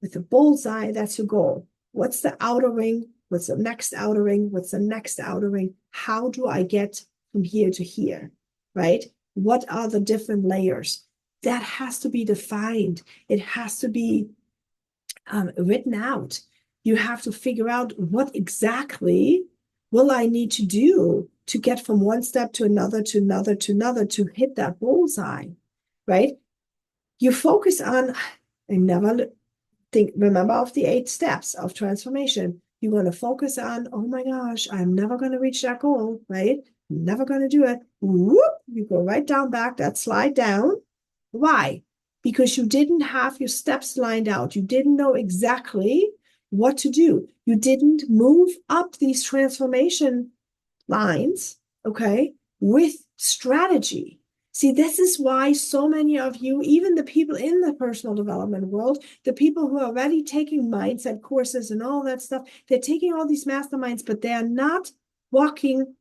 with a bullseye. That's your goal. What's the outer ring? What's the next outer ring? What's the next outer ring? How do I get from here to here? Right? What are the different layers? That has to be defined. It has to be written out. You have to figure out what exactly will I need to do to get from one step to another, to another, to another, to hit that bullseye, right? You focus on, and never remember of the 8 steps of transformation. You're going to focus on, oh my gosh, I'm never going to reach that goal, right? I'm never going to do it. Whoop, you go right down back, that slide down. Why? Because you didn't have your steps lined out. You didn't know exactly what to do. You didn't move up these transformation lines, okay, with strategy. See, this is why so many of you, even the people in the personal development world, the people who are already taking mindset courses and all that stuff, they're taking all these masterminds, but they are not walking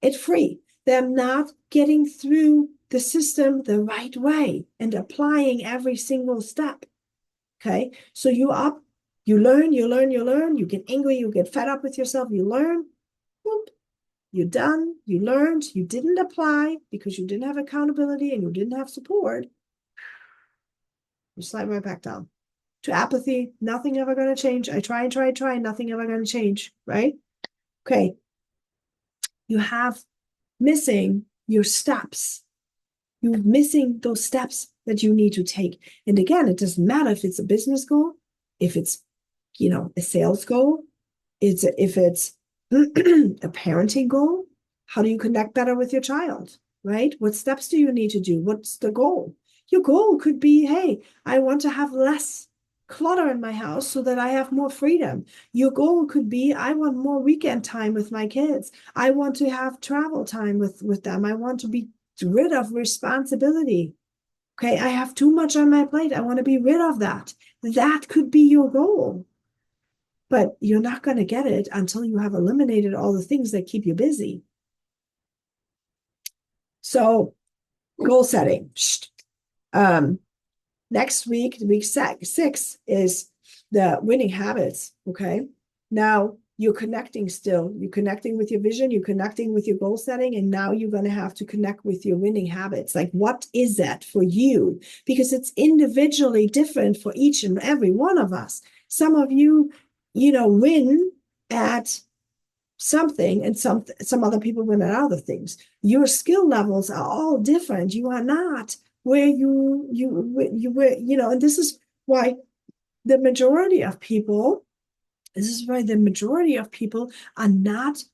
it free. They're not getting through the system the right way and applying every single step. Okay. So you learn, you get angry, you get fed up with yourself, you learn, whoop, you're done, you learned, you didn't apply because you didn't have accountability and you didn't have support. You slide right back down to apathy. Nothing ever going to change. I try and try and try, nothing ever going to change, right? Okay. You have missing your steps. You're missing those steps that you need to take. And again, it doesn't matter if it's a business goal, if it's, a sales goal, if it's a parenting goal. How do you connect better with your child, right? What steps do you need to do? What's the goal? Your goal could be, hey, I want to have less clutter in my house so that I have more freedom. Your goal could be, I want more weekend time with my kids. I want to have travel time with them. I want to be rid of responsibility. Okay, I have too much on my plate. I want to be rid of that. That could be your goal. But you're not going to get it until you have eliminated all the things that keep you busy. So, goal setting. Next week, week 6, is the winning habits. Okay. Now you're connecting still. You're connecting with your vision, you're connecting with your goal setting, and now you're going to have to connect with your winning habits. Like, what is that for you? Because it's individually different for each and every one of us. Some of you, win at something, and some other people win at other things. Your skill levels are all different. You are not where you were, and this is why the majority of people are not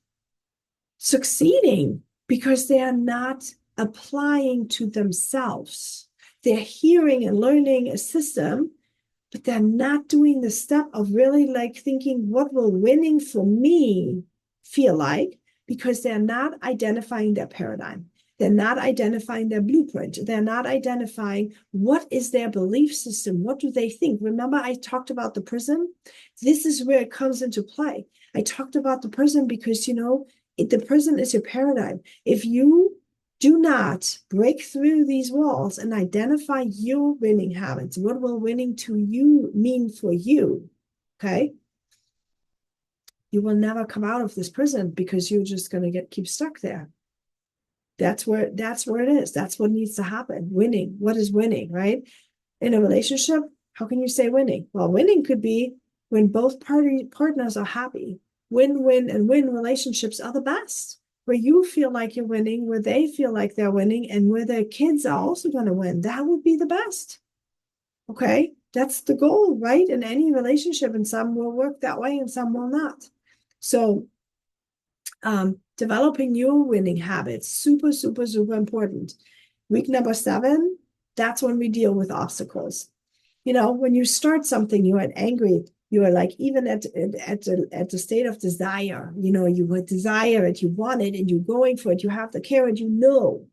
succeeding, because they are not applying to themselves. They're hearing and learning a system, but they're not doing the step of really like thinking, what will winning for me feel like? Because they're not identifying their paradigm. They're not identifying their blueprint. They're not identifying what is their belief system. What do they think? Remember, I talked about the prism. This is where it comes into play. I talked about the prism because, the prism is your paradigm. If you do not break through these walls and identify your winning habits, what will winning to you mean for you? Okay. You will never come out of this prison, because you're just going to keep stuck there. That's where it is. That's what needs to happen. Winning. What is winning, right? In a relationship, how can you say winning? Well, winning could be when both partners are happy. Win-win and win relationships are the best. Where you feel like you're winning, where they feel like they're winning, and where their kids are also going to win. That would be the best. Okay, that's the goal, right? In any relationship, and some will work that way and some will not. So, developing your winning habits, super, super, super important. Week number 7, that's when we deal with obstacles. You know, when you start something, you are angry. You are like, even at the state of desire, you know, you would desire it, you want it, and you're going for it. You have the carrot, you know.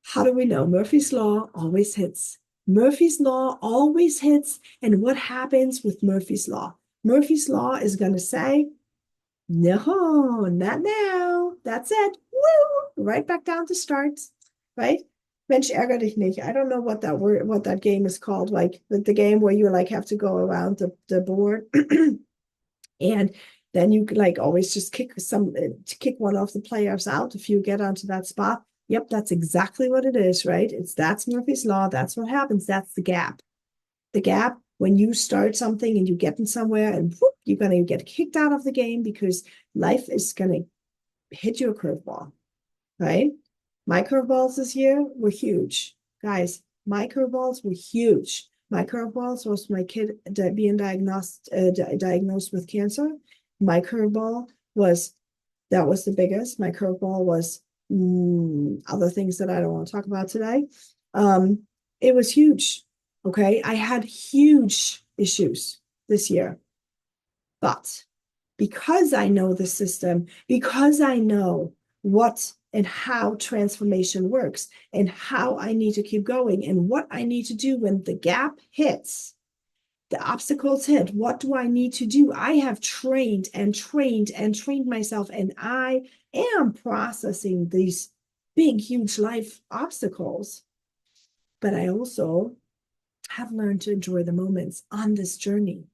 How do we know? Murphy's Law always hits. Murphy's Law always hits. And what happens with Murphy's Law? Murphy's Law is going to say, no, not now. That's it. Woo! Right back down to start. Right? Mensch, ärger dich nicht. I don't know what that game is called. Like the game where you like have to go around the board. And then you like always just kick one of the players out if you get onto that spot. Yep, that's exactly what it is, right? That's Murphy's Law. That's what happens. That's the gap. The gap when you start something and you get in somewhere and whoop, you're going to get kicked out of the game because life is going to hit you a curveball, right? My curveballs this year were huge. Guys, my curveballs were huge. My curveballs was my kid being diagnosed with cancer. My curveball was, that was the biggest. My curveball was other things that I don't want to talk about today. It was huge. Okay. I had huge issues this year. But because I know the system, because I know what and how transformation works and how I need to keep going and what I need to do when the gap hits, the obstacles hit, what do I need to do? I have trained and trained and trained myself, and I am processing these big, huge life obstacles. But I also have learned to enjoy the moments on this journey.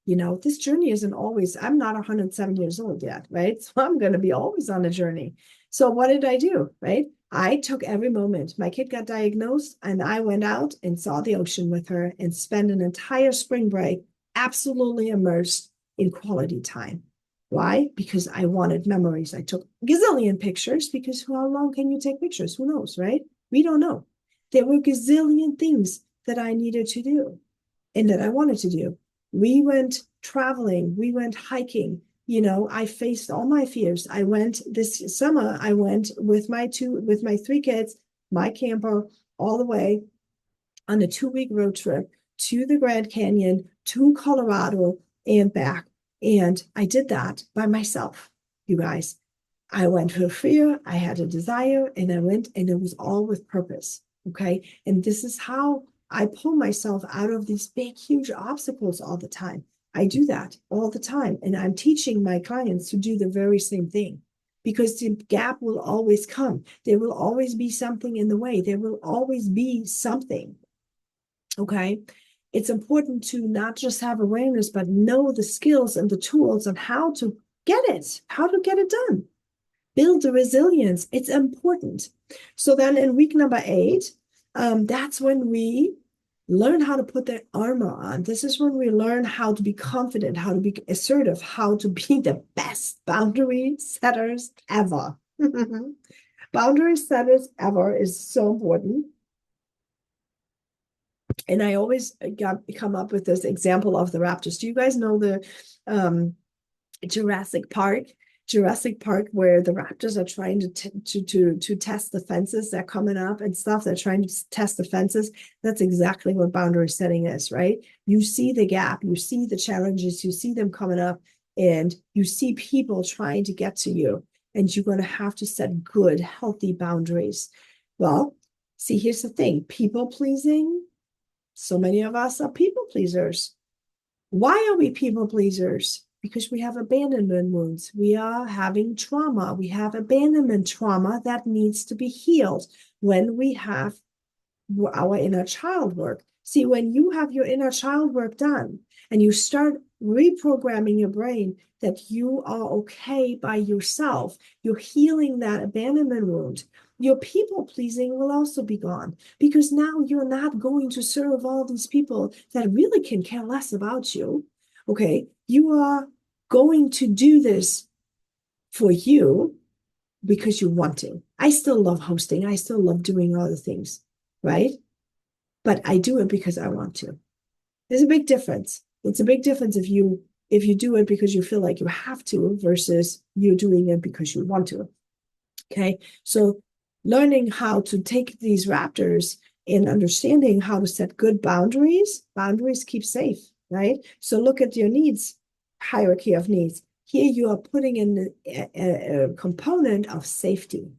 You know, this journey isn't always, I'm not 107 years old yet, right? So I'm going to be always on a journey. So what did I do, right? I took every moment. My kid got diagnosed and I went out and saw the ocean with her and spent an entire spring break absolutely immersed in quality time. Why? Because I wanted memories. I took a gazillion pictures because how long can you take pictures? Who knows, right? We don't know. There were gazillion things that I needed to do and that I wanted to do. We went traveling, we went hiking. You know, I faced all my fears. I went this summer, I went with my 3 kids, my camper, all the way on a 2-week road trip to the Grand Canyon, to Colorado, and back. And I did that by myself, you guys. I went for fear, I had a desire, and I went, and it was all with purpose. Okay. And this is how I pull myself out of these big, huge obstacles all the time. I do that all the time. And I'm teaching my clients to do the very same thing because the gap will always come. There will always be something in the way. There will always be something. Okay. It's important to not just have awareness, but know the skills and the tools on how to get it done. Build the resilience. It's important. So then in week number 8, that's when we learn how to put the armor on. This is when we learn how to be confident, how to be assertive, how to be the best boundary setters ever. Boundary setters ever is so important. And I always come up with this example of the raptors. Do you guys know the Jurassic Park, where the raptors are trying to test the fences that are coming up and stuff. They're trying to test the fences. That's exactly what boundary setting is, right? You see the gap, you see the challenges, you see them coming up, and you see people trying to get to you, and you're going to have to set good, healthy boundaries. Well, see, here's the thing: people pleasing. So many of us are people pleasers. Why are we people pleasers? Because we have abandonment wounds. We are having trauma. We have abandonment trauma that needs to be healed when we have our inner child work. See, when you have your inner child work done and you start reprogramming your brain that you are okay by yourself, you're healing that abandonment wound. Your people pleasing will also be gone because now you're not going to serve all these people that really can care less about you. Okay. You are going to do this for you because you want to. I still love hosting. I still love doing other things, right? But I do it because I want to. There's a big difference. It's a big difference if you do it because you feel like you have to versus you're doing it because you want to. Okay. So learning how to take these raptors and understanding how to set good boundaries, boundaries keep safe, right? So look at your needs, hierarchy of needs. Here you are putting in a component of safety.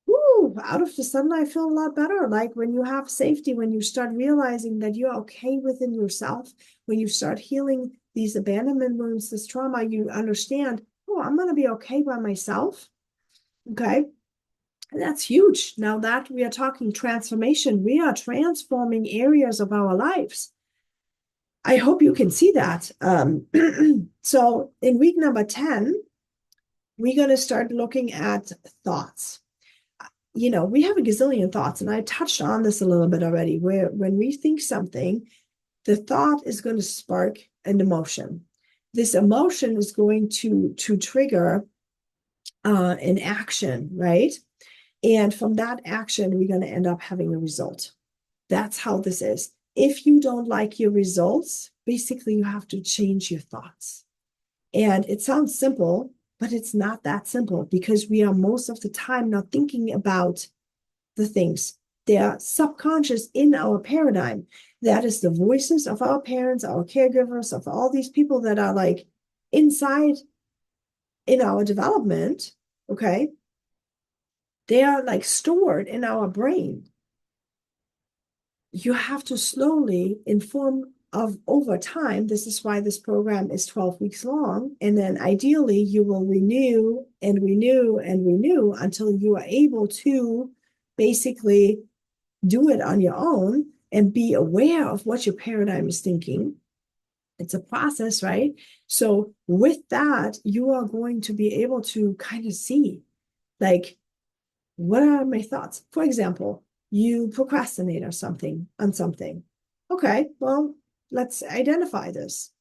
Woo, out of the sudden, I feel a lot better. Like when you have safety, when you start realizing that you're okay within yourself, when you start healing these abandonment wounds, this trauma, you understand, oh, I'm going to be okay by myself. Okay. And that's huge. Now that we are talking transformation, we are transforming areas of our lives. I hope you can see that. So in week number 10, we're going to start looking at thoughts. We have a gazillion thoughts, and I touched on this a little bit already, where when we think something, the thought is going to spark an emotion. This emotion is going to trigger an action, right? And from that action, we're going to end up having a result. That's how this is. If you don't like your results, basically you have to change your thoughts. And it sounds simple, but it's not that simple because we are most of the time not thinking about the things. They are subconscious in our paradigm. That is the voices of our parents, our caregivers, of all these people that are like inside in our development. Okay. They are like stored in our brain. You have to slowly inform of over time. This is why this program is 12 weeks long. And then ideally, you will renew and renew and renew until you are able to basically do it on your own and be aware of what your paradigm is thinking. It's a process, right? So with that, you are going to be able to kind of see, like, what are my thoughts? For example, you procrastinate on something. Okay, well, let's identify this.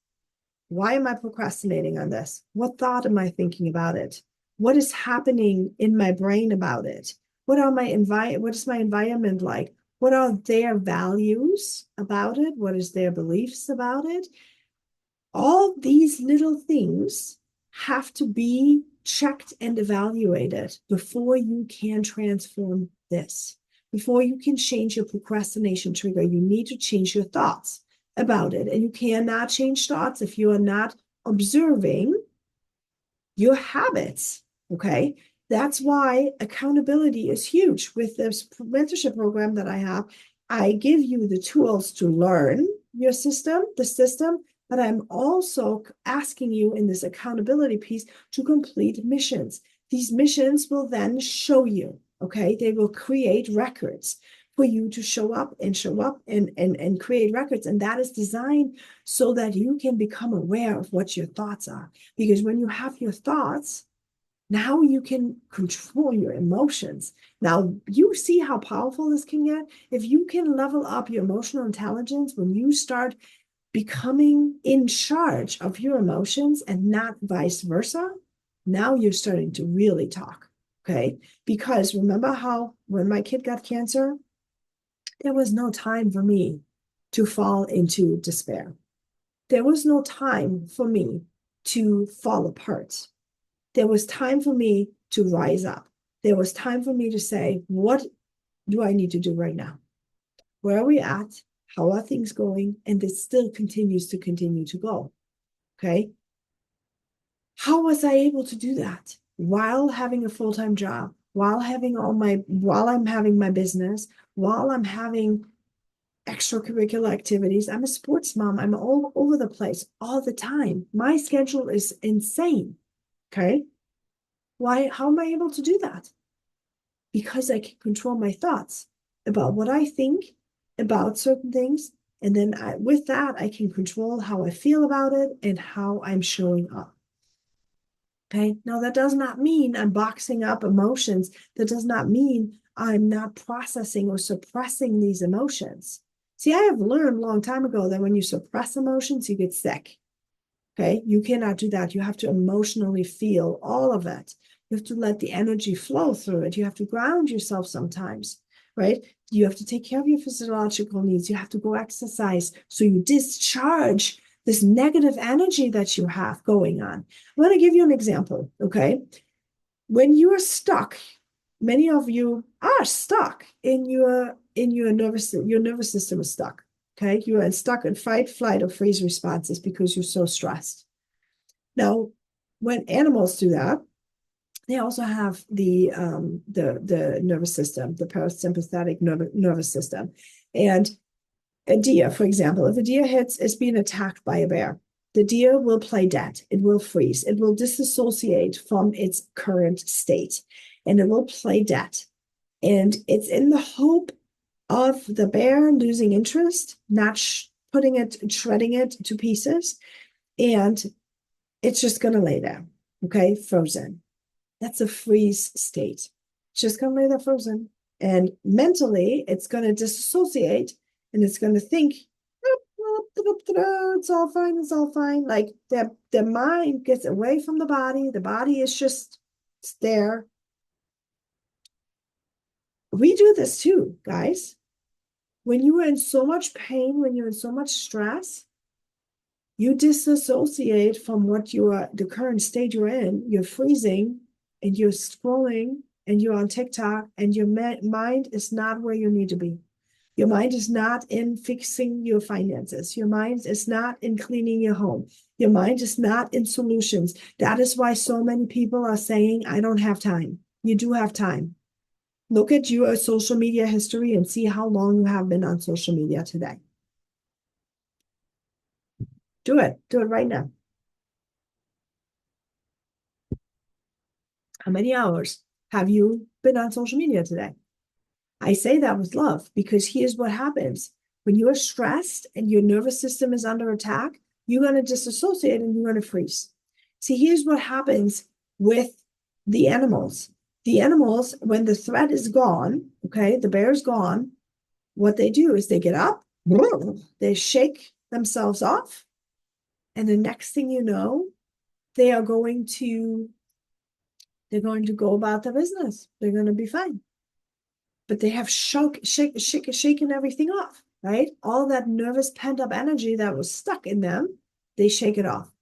Why am I procrastinating on this? What thought am I thinking about it? What is happening in my brain about it? What is my environment like? What are their values about it? What is their beliefs about it? All these little things have to be checked and evaluated before you can transform this. Before you can change your procrastination trigger, you need to change your thoughts about it. And you cannot change thoughts if you are not observing your habits. Okay. That's why accountability is huge. With this mentorship program that I have, I give you the tools to learn the system, but I'm also asking you in this accountability piece to complete missions. These missions will then show you, okay? They will create records for you to show up and create records. And that is designed so that you can become aware of what your thoughts are. Because when you have your thoughts, now you can control your emotions. Now, you see how powerful this can get? If you can level up your emotional intelligence, when you start becoming in charge of your emotions and not vice versa, now you're starting to really talk, okay? Because remember how when my kid got cancer, there was no time for me to fall into despair. There was no time for me to fall apart. There was time for me to rise up. There was time for me to say, what do I need to do right now? Where are we at? How are things going? And it still continues to continue to go. Okay. How was I able to do that while having a full-time job, while I'm having my business, while I'm having extracurricular activities? I'm a sports mom. I'm all over the place all the time. My schedule is insane. Okay. How am I able to do that? Because I can control my thoughts about what I think about certain things. And then with that, I can control how I feel about it and how I'm showing up. Okay. Now, that does not mean I'm boxing up emotions. That does not mean I'm not processing or suppressing these emotions. See, I have learned a long time ago that when you suppress emotions, you get sick. Okay. You cannot do that. You have to emotionally feel all of it. You have to let the energy flow through it. You have to ground yourself sometimes, right? You have to take care of your physiological needs. You have to go exercise so you discharge this negative energy that you have going on. I'm going to give you an example, okay? When you are stuck, many of you are stuck in your nervous system is stuck. Okay, you are stuck in fight, flight, or freeze responses because you're so stressed. Now, when animals do that, they also have the nervous system, the parasympathetic nervous system. And a deer, for example, if a deer is being attacked by a bear, the deer will play dead. It will freeze. It will disassociate from its current state, and it will play dead. And it's in the hope of the bear losing interest, not shredding it to pieces, and it's just going to lay there, okay, frozen. That's a freeze state. It's just going to lay there frozen. And mentally, it's going to disassociate and it's going to think, it's all fine, it's all fine. Like the mind gets away from the body is just there. We do this too, guys. When you are in so much pain, when you're in so much stress, you disassociate from the current state you're in. You're freezing and you're scrolling and you're on TikTok and your mind is not where you need to be. Your mind is not in fixing your finances. Your mind is not in cleaning your home. Your mind is not in solutions. That is why so many people are saying, I don't have time. You do have time. Look at your social media history and see how long you have been on social media today. Do it. Do it right now. How many hours have you been on social media today? I say that with love because here's what happens. When you're stressed and your nervous system is under attack, you're going to disassociate and you're going to freeze. See, here's what happens with the animals. The animals, when the threat is gone, okay, the bear's gone, what they do is they get up, they shake themselves off, and the next thing you know, they're going to go about their business. They're going to be fine. But they have shaken everything off, right? All that nervous pent-up energy that was stuck in them, they shake it off.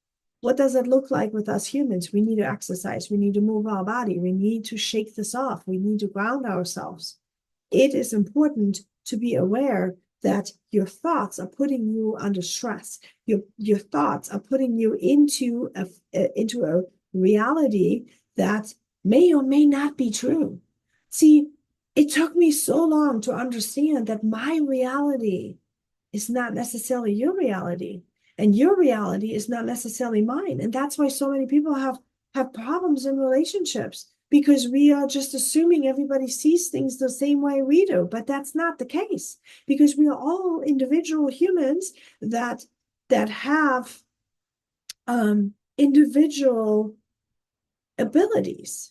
What does it look like with us humans? We need to exercise. We need to move our body. We need to shake this off. We need to ground ourselves. It is important to be aware that your thoughts are putting you under stress. Your thoughts are putting you into a reality that may or may not be true. See, it took me so long to understand that my reality is not necessarily your reality, and your reality is not necessarily mine. And that's why so many people have problems in relationships, because we are just assuming everybody sees things the same way we do. But that's not the case, because we are all individual humans that have individual abilities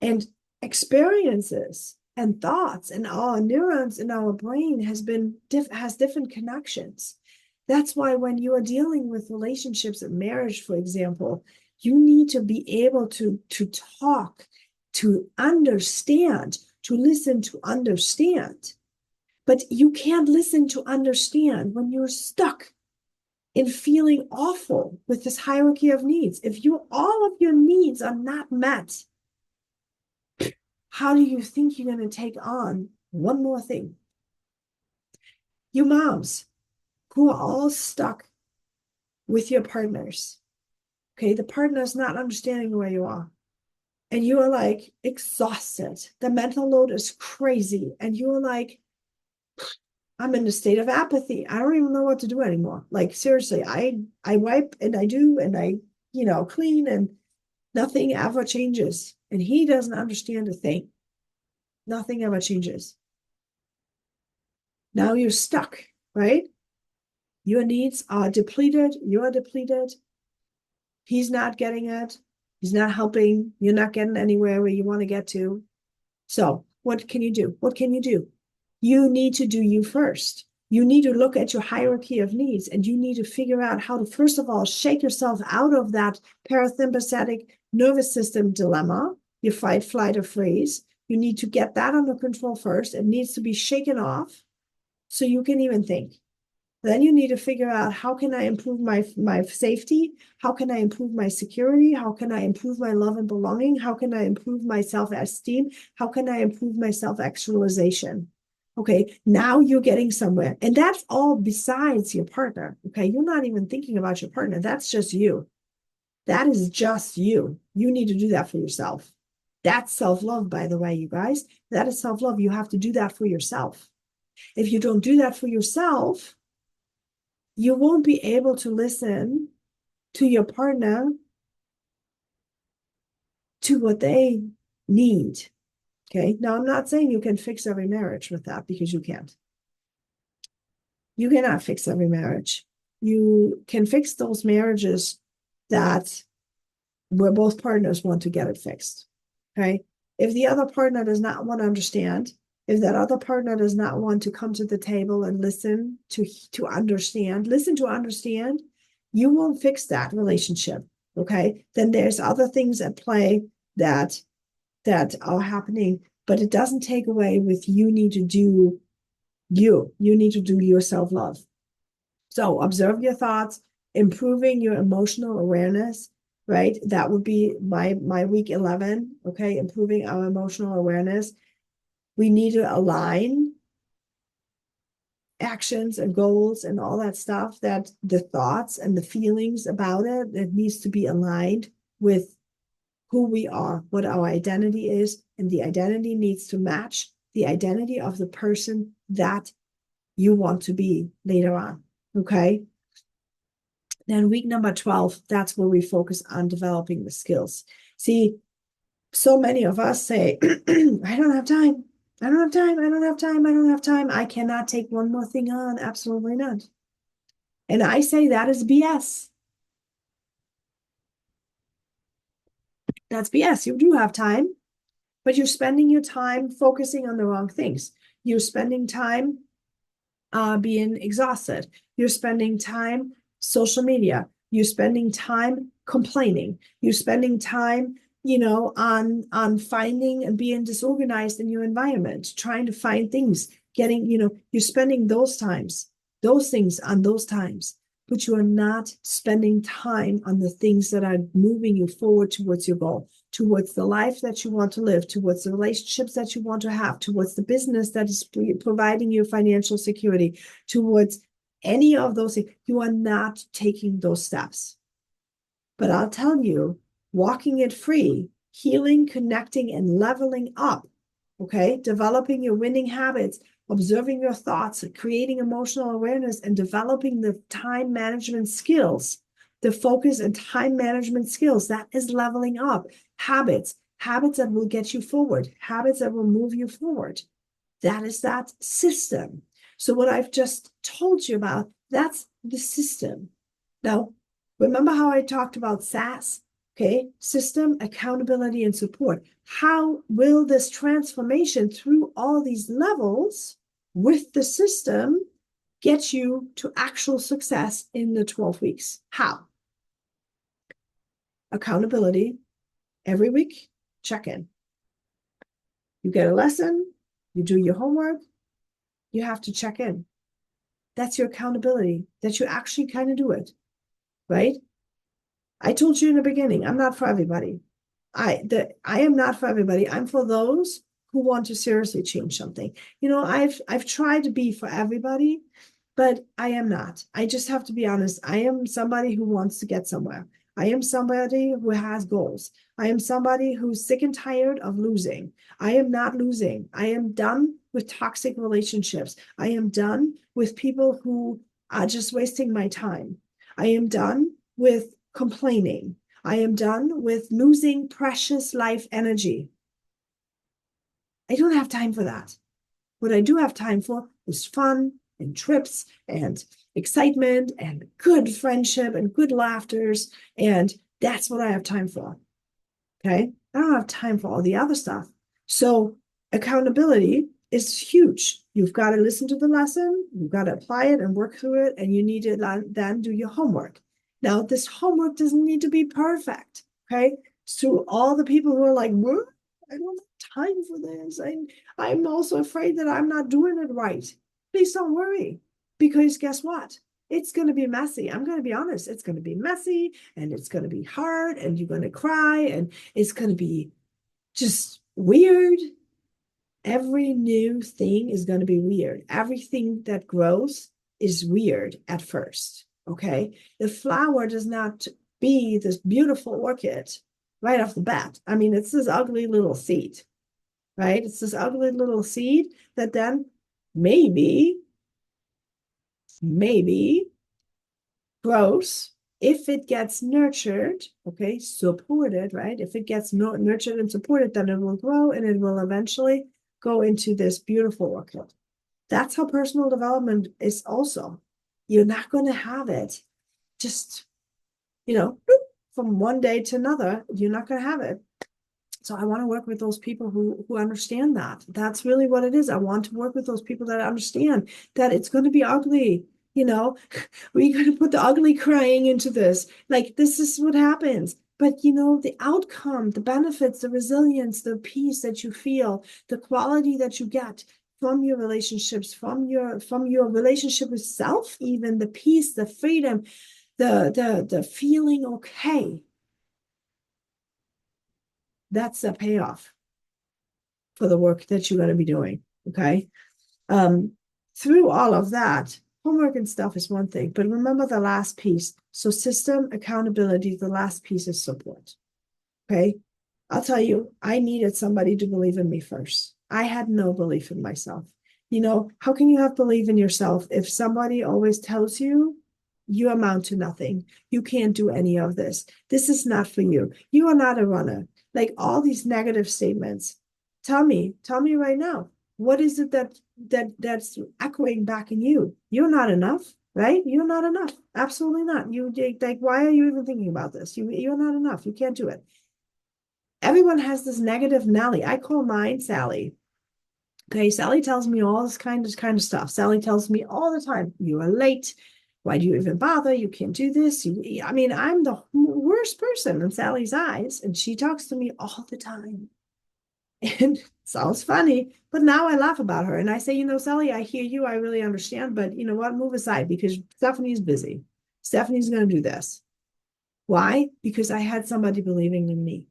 and experiences and thoughts, and our neurons in our brain has different connections. That's why when you are dealing with relationships and marriage, for example, you need to be able to talk, to understand, to listen, to understand. But you can't listen to understand when you're stuck in feeling awful with this hierarchy of needs. If all of your needs are not met, how do you think you're going to take on one more thing? You moms who are all stuck with your partners, okay? The partner is not understanding where you are. And you are like exhausted. The mental load is crazy. And you are like, I'm in a state of apathy. I don't even know what to do anymore. Like, seriously, I wipe and I do and I, clean, and nothing ever changes. And he doesn't understand a thing. Nothing ever changes. Now you're stuck, right? Your needs are depleted. You're depleted. He's not getting it. He's not helping. You're not getting anywhere where you want to get to. So what can you do? What can you do? You need to do you first. You need to look at your hierarchy of needs, and you need to figure out how to, first of all, shake yourself out of that parasympathetic nervous system dilemma, your fight, flight, or freeze. You need to get that under control first. It needs to be shaken off so you can even think. Then you need to figure out, how can I improve my safety? How can I improve my security? How can I improve my love and belonging? How can I improve my self-esteem? How can I improve my self-actualization? Okay, now you're getting somewhere. And that's all besides your partner. Okay, you're not even thinking about your partner. That's just you. That is just you. You need to do that for yourself. That's self-love, by the way, you guys. That is self-love. You have to do that for yourself. If you don't do that for yourself, you won't be able to listen to your partner, to what they need. Okay. Now, I'm not saying you can fix every marriage with that, because you can't. You cannot fix every marriage. You can fix those marriages that where both partners want to get it fixed. Okay. If the other partner does not want to understand, if that other partner does not want to come to the table and listen to understand, you won't fix that relationship. Okay. Then there's other things at play that are happening, but it doesn't take away with, you need to do you need to do your self-love. So observe your thoughts, improving your emotional awareness, right? That would be my week 11. Okay. Improving our emotional awareness. We need to align actions and goals and all that stuff, that the thoughts and the feelings about it needs to be aligned with who we are, what our identity is, and the identity needs to match the identity of the person that you want to be later on. Okay. Then week number 12, that's where we focus on developing the skills. See, so many of us say, I don't have time. I don't have time. I don't have time. I don't have time. I cannot take one more thing on. Absolutely not. And I say that is BS. That's BS. You do have time, but you're spending your time focusing on the wrong things. You're spending time being exhausted. You're spending time social media. You're spending time complaining. You're spending time, on finding and being disorganized in your environment, trying to find things, you're spending those things on those times, but you are not spending time on the things that are moving you forward towards your goal, towards the life that you want to live, towards the relationships that you want to have, towards the business that is providing you financial security, towards any of those things. You are not taking those steps. But I'll tell you, walking it free, healing, connecting, and leveling up, okay? Developing your winning habits, observing your thoughts, creating emotional awareness, and developing the time management skills, the focus and time management skills, that is leveling up. Habits that will get you forward, habits that will move you forward. That is that system. So what I've just told you about, that's the system. Now, remember how I talked about SAS? Okay, system, accountability, and support. How will this transformation through all these levels with the system get you to actual success in the 12 weeks? How? Accountability. Every week, check in. You get a lesson, you do your homework, you have to check in. That's your accountability, that you actually kind of do it, right? I told you in the beginning, I'm not for everybody. I am not for everybody. I'm for those who want to seriously change something. I've tried to be for everybody, but I am not. I just have to be honest. I am somebody who wants to get somewhere. I am somebody who has goals. I am somebody who's sick and tired of losing. I am not losing. I am done with toxic relationships. I am done with people who are just wasting my time. I am done with complaining. I am done with losing precious life energy. I don't have time for that. What I do have time for is fun and trips and excitement and good friendship and good laughters. And that's what I have time for. Okay. I don't have time for all the other stuff. So accountability is huge. You've got to listen to the lesson, you've got to apply it and work through it, and you need to then do your homework. Now, this homework doesn't need to be perfect. Okay. So all the people who are like, what? I don't have time for this. I'm also afraid that I'm not doing it right. Please don't worry. Because guess what? It's going to be messy. I'm going to be honest. It's going to be messy and it's going to be hard and you're going to cry and it's going to be just weird. Every new thing is going to be weird. Everything that grows is weird at first. Okay. The flower does not be this beautiful orchid right off the bat. I mean, it's this ugly little seed, right? It's this ugly little seed that then maybe grows if it gets nurtured, okay, supported, right? If it gets nurtured and supported, then it will grow and it will eventually go into this beautiful orchid. That's how personal development is also. You're not going to have it just, from one day to another. You're not going to have it. So I want to work with those people who understand that. That's really what it is. I want to work with those people that understand that it's going to be ugly. We're going to put the ugly crying into this. Like, this is what happens. But, the outcome, the benefits, the resilience, the peace that you feel, the quality that you get from your relationships, from your relationship with self, even the peace, the freedom, the feeling okay. That's the payoff for the work that you're going to be doing. Okay. Through all of that, homework and stuff is one thing, but remember the last piece. So system, accountability, the last piece is support. Okay. I'll tell you, I needed somebody to believe in me first. I had no belief in myself. How can you have belief in yourself if somebody always tells you you amount to nothing? You can't do any of this. This is not for you. You are not a runner. Like all these negative statements. Tell me right now, what is it that's echoing back in you? You're not enough, right? You're not enough. Absolutely not. You like, why are you even thinking about this? You're not enough. You can't do it. Everyone has this negative Nelly. I call mine Sally. Okay, Sally tells me all this kind of stuff. Sally tells me all the time, you are late. Why do you even bother? You can't do this. I'm the worst person in Sally's eyes, and she talks to me all the time. And it sounds funny, but now I laugh about her and I say, Sally, I hear you. I really understand, but you know what? Move aside because Stephanie's busy. Stephanie's going to do this. Why? Because I had somebody believing in me.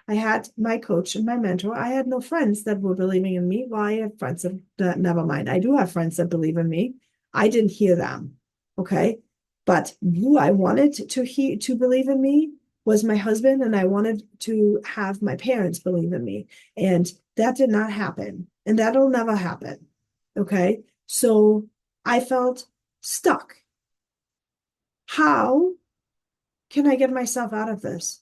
I had my coach and my mentor. I had no friends that were believing in me. Well, I have friends that never mind. I do have friends that believe in me. I didn't hear them. Okay. But who I wanted to believe in me was my husband, and I wanted to have my parents believe in me. And that did not happen. And that'll never happen. Okay. So I felt stuck. How can I get myself out of this?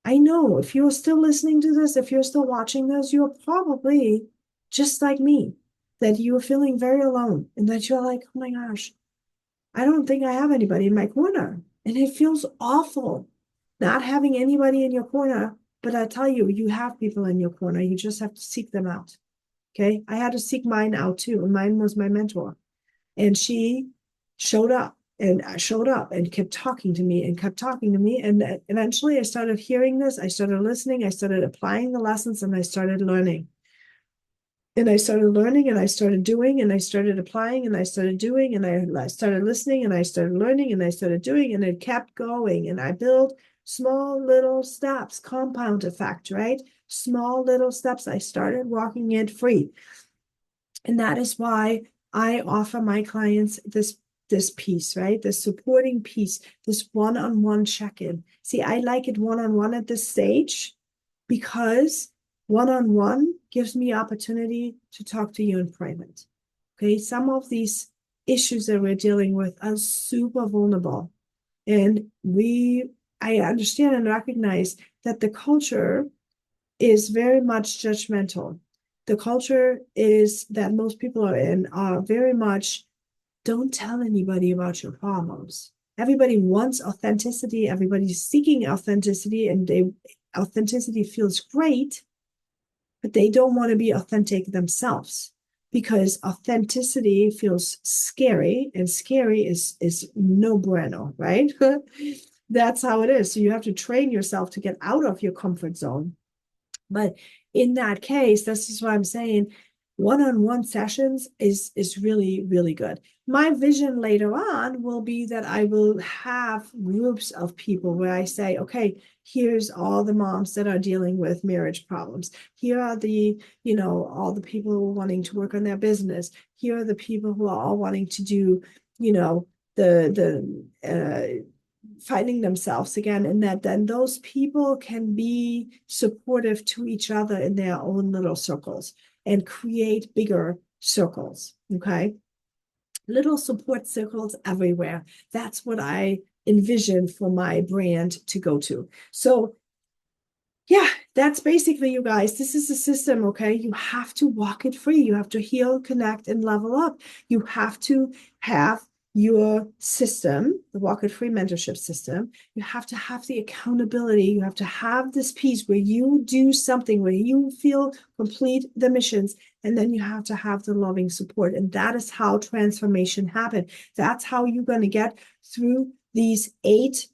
I know if you're still listening to this, if you're still watching this, you're probably just like me, that you're feeling very alone and that you're like, oh my gosh, I don't think I have anybody in my corner. And it feels awful not having anybody in your corner. But I tell you, you have people in your corner. You just have to seek them out. Okay. I had to seek mine out too. And mine was my mentor. And she showed up and kept talking to me and kept talking to me. And eventually I started hearing this. I started listening. I started applying the lessons and I started learning. And I started learning and I started doing and I started applying and I started doing and I started listening and I started learning and I started doing and it kept going. And I built small little steps, compound effect, right? Small little steps. I started walking it free. And that is why I offer my clients this piece, right? This supporting piece, this one-on-one check-in. See, I like it one-on-one at this stage because one-on-one gives me opportunity to talk to you in private. Okay, some of these issues that we're dealing with are super vulnerable. And I understand and recognize that the culture is very much judgmental. the culture is that most people are in are very much don't tell anybody about your problems. Everybody wants authenticity. Everybody's seeking authenticity, and authenticity feels great, but they don't want to be authentic themselves because authenticity feels scary, and scary is no bueno, right? That's how it is. So you have to train yourself to get out of your comfort zone. But in that case, this is what I'm saying. One-on-one sessions is really, really good. My vision later on will be that I will have groups of people where I say, okay, here's all the moms that are dealing with marriage problems. Here are the, all the people who are wanting to work on their business. Here are the people who are all wanting to do, the finding themselves again, and that then those people can be supportive to each other in their own little circles and create bigger circles. Okay. Little support circles everywhere. That's what I envision for my brand to go to. So yeah, that's basically, you guys, this is a system. Okay. You have to walk it free. You have to heal, connect, and level up. You have to have your system, the Walk It Free mentorship system. You have to have the accountability. You have to have this piece where you do something, where you feel complete the missions, and then you have to have the loving support. And that is how transformation happens. That's how you're going to get through these 8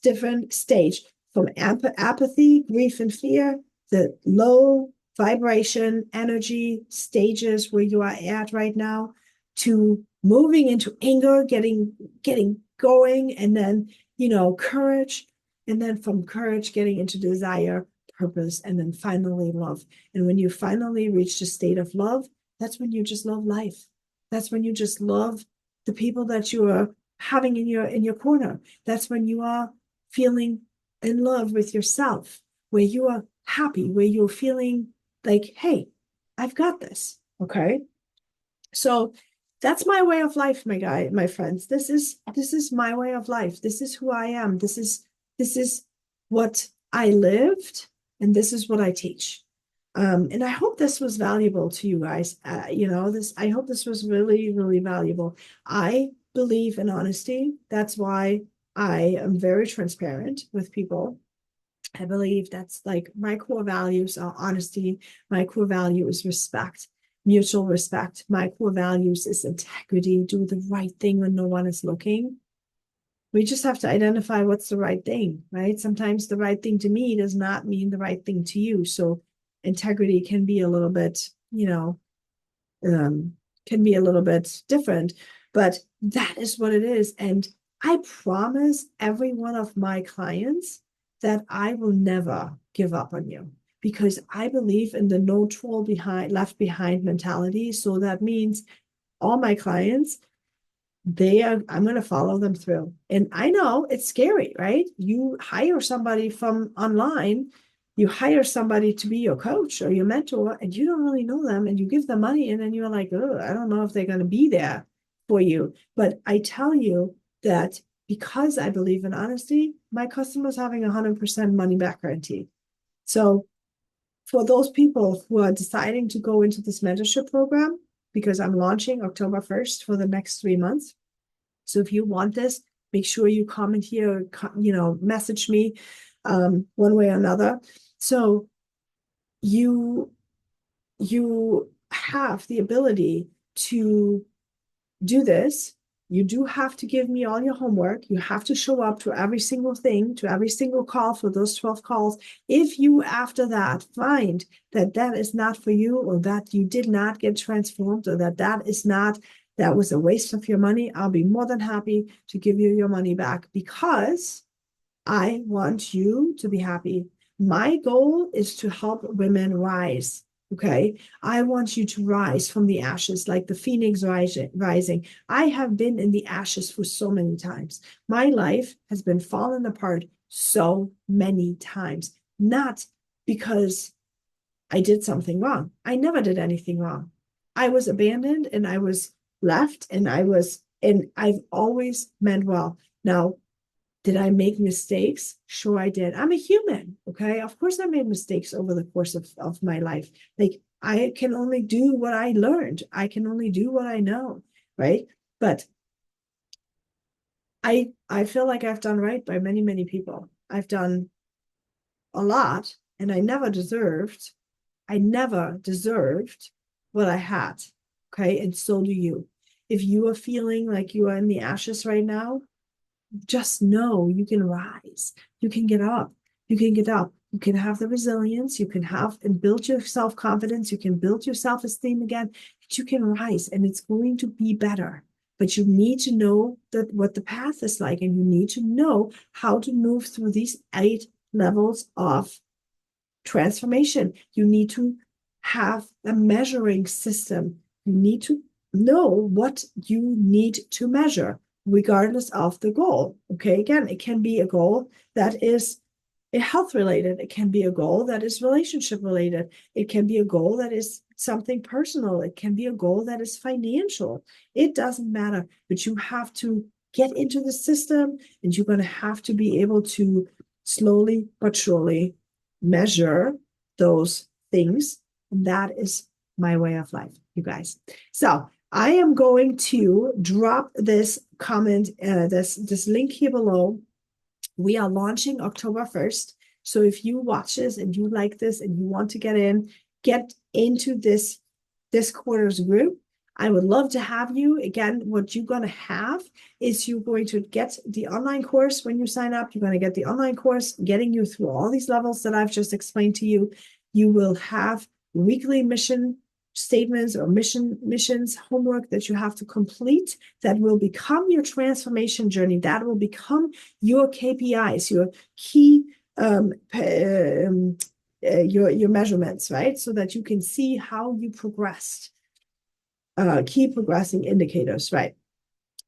different stages, from apathy, grief, and fear, the low vibration energy stages where you are at right now, to moving into anger, getting going, and then courage, and then from courage getting into desire, purpose, and then finally love. And when you finally reach the state of love, that's when you just love life. That's when you just love the people that you are having in your corner. That's when you are feeling in love with yourself, where you are happy, where you're feeling like, hey, I've got this. Okay. So that's my way of life, my friends. This is my way of life. This is who I am. This is what I lived, and this is what I teach. And I hope this was valuable to you guys. I hope this was really, really valuable. I believe in honesty. That's why I am very transparent with people. I believe that's like my core values are honesty. My core value is respect, mutual respect. My core values is integrity, do the right thing when no one is looking. We just have to identify what's the right thing, right? Sometimes the right thing to me does not mean the right thing to you. So integrity can be a little bit, can be a little bit different, but that is what it is. And I promise every one of my clients that I will never give up on you, because I believe in the no troll left behind mentality. So that means all my clients, I'm going to follow them through. And I know it's scary, right? You hire somebody from online, you hire somebody to be your coach or your mentor, and you don't really know them, and you give them money, and then you're like, oh, I don't know if they're going to be there for you. But I tell you that because I believe in honesty, my customers having 100% money back guarantee. So for those people who are deciding to go into this mentorship program, because I'm launching October 1st for the next 3 months. So if you want this, make sure you comment here, message me one way or another. So you have the ability to do this. You do have to give me all your homework. You have to show up to every single thing, to every single call for those 12 calls. If you, after that, find that that is not for you, or that you did not get transformed, or that was a waste of your money, I'll be more than happy to give you your money back, because I want you to be happy. My goal is to help women rise. Okay. I want you to rise from the ashes like the phoenix rising. I have been in the ashes for so many times. My life has been falling apart so many times, not because I did something wrong. I never did anything wrong. I was abandoned, and I was left, and I've always meant well. Now, did I make mistakes? Sure, I did. I'm a human. Okay. Of course, I made mistakes over the course of my life. Like, I can only do what I learned. I can only do what I know, right? But I feel like I've done right by many, many people. I've done a lot, and I never deserved what I had. Okay. And so do you. If you are feeling like you are in the ashes right now, just know you can rise. You can get up. You can get up. You can have the resilience. You can have and build your self confidence. You can build your self esteem again. You can rise, and it's going to be better. But you need to know that what the path is like, and you need to know how to move through these 8 levels of transformation. You need to have a measuring system. You need to know what you need to measure, regardless of the goal. Okay, again, it can be a goal that is health related, it can be a goal that is relationship related, it can be a goal that is something personal, it can be a goal that is financial. It doesn't matter, but you have to get into the system, and you're going to have to be able to slowly but surely measure those things. And that is my way of life, you guys. So I am going to drop this comment, this link here below. We are launching October 1st. So if you watch this and you like this and you want to get into this quarter's group, I would love to have you. Again, what you're going to have is you're going to get the online course when you sign up. You're going to get the online course, getting you through all these levels that I've just explained to you. You will have weekly mission statements or missions homework that you have to complete that will become your transformation journey, that will become your KPIs, your key your measurements, right? So that you can see how you progressed, key progressing indicators, right?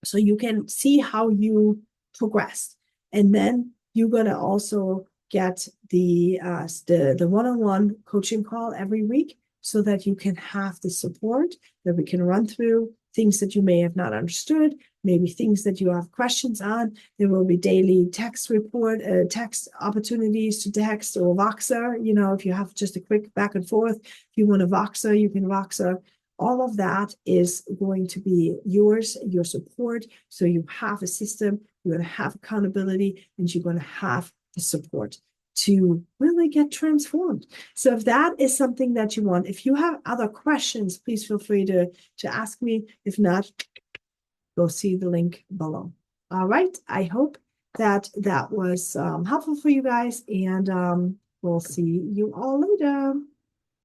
So you can see how you progressed. And then you're going to also get the one-on-one coaching call every week, so that you can have the support, that we can run through things that you may have not understood, maybe things that you have questions on. There will be daily text opportunities to text or Voxer. If you have just a quick back and forth, if you want to Voxer, you can Voxer. All of that is going to be yours, your support. So you have a system, you're going to have accountability, and you're going to have the support to really get transformed. So if that is something that you want, if you have other questions, please feel free to ask me. If not, go see the link below. All right. I hope that was helpful for you guys, and we'll see you all later.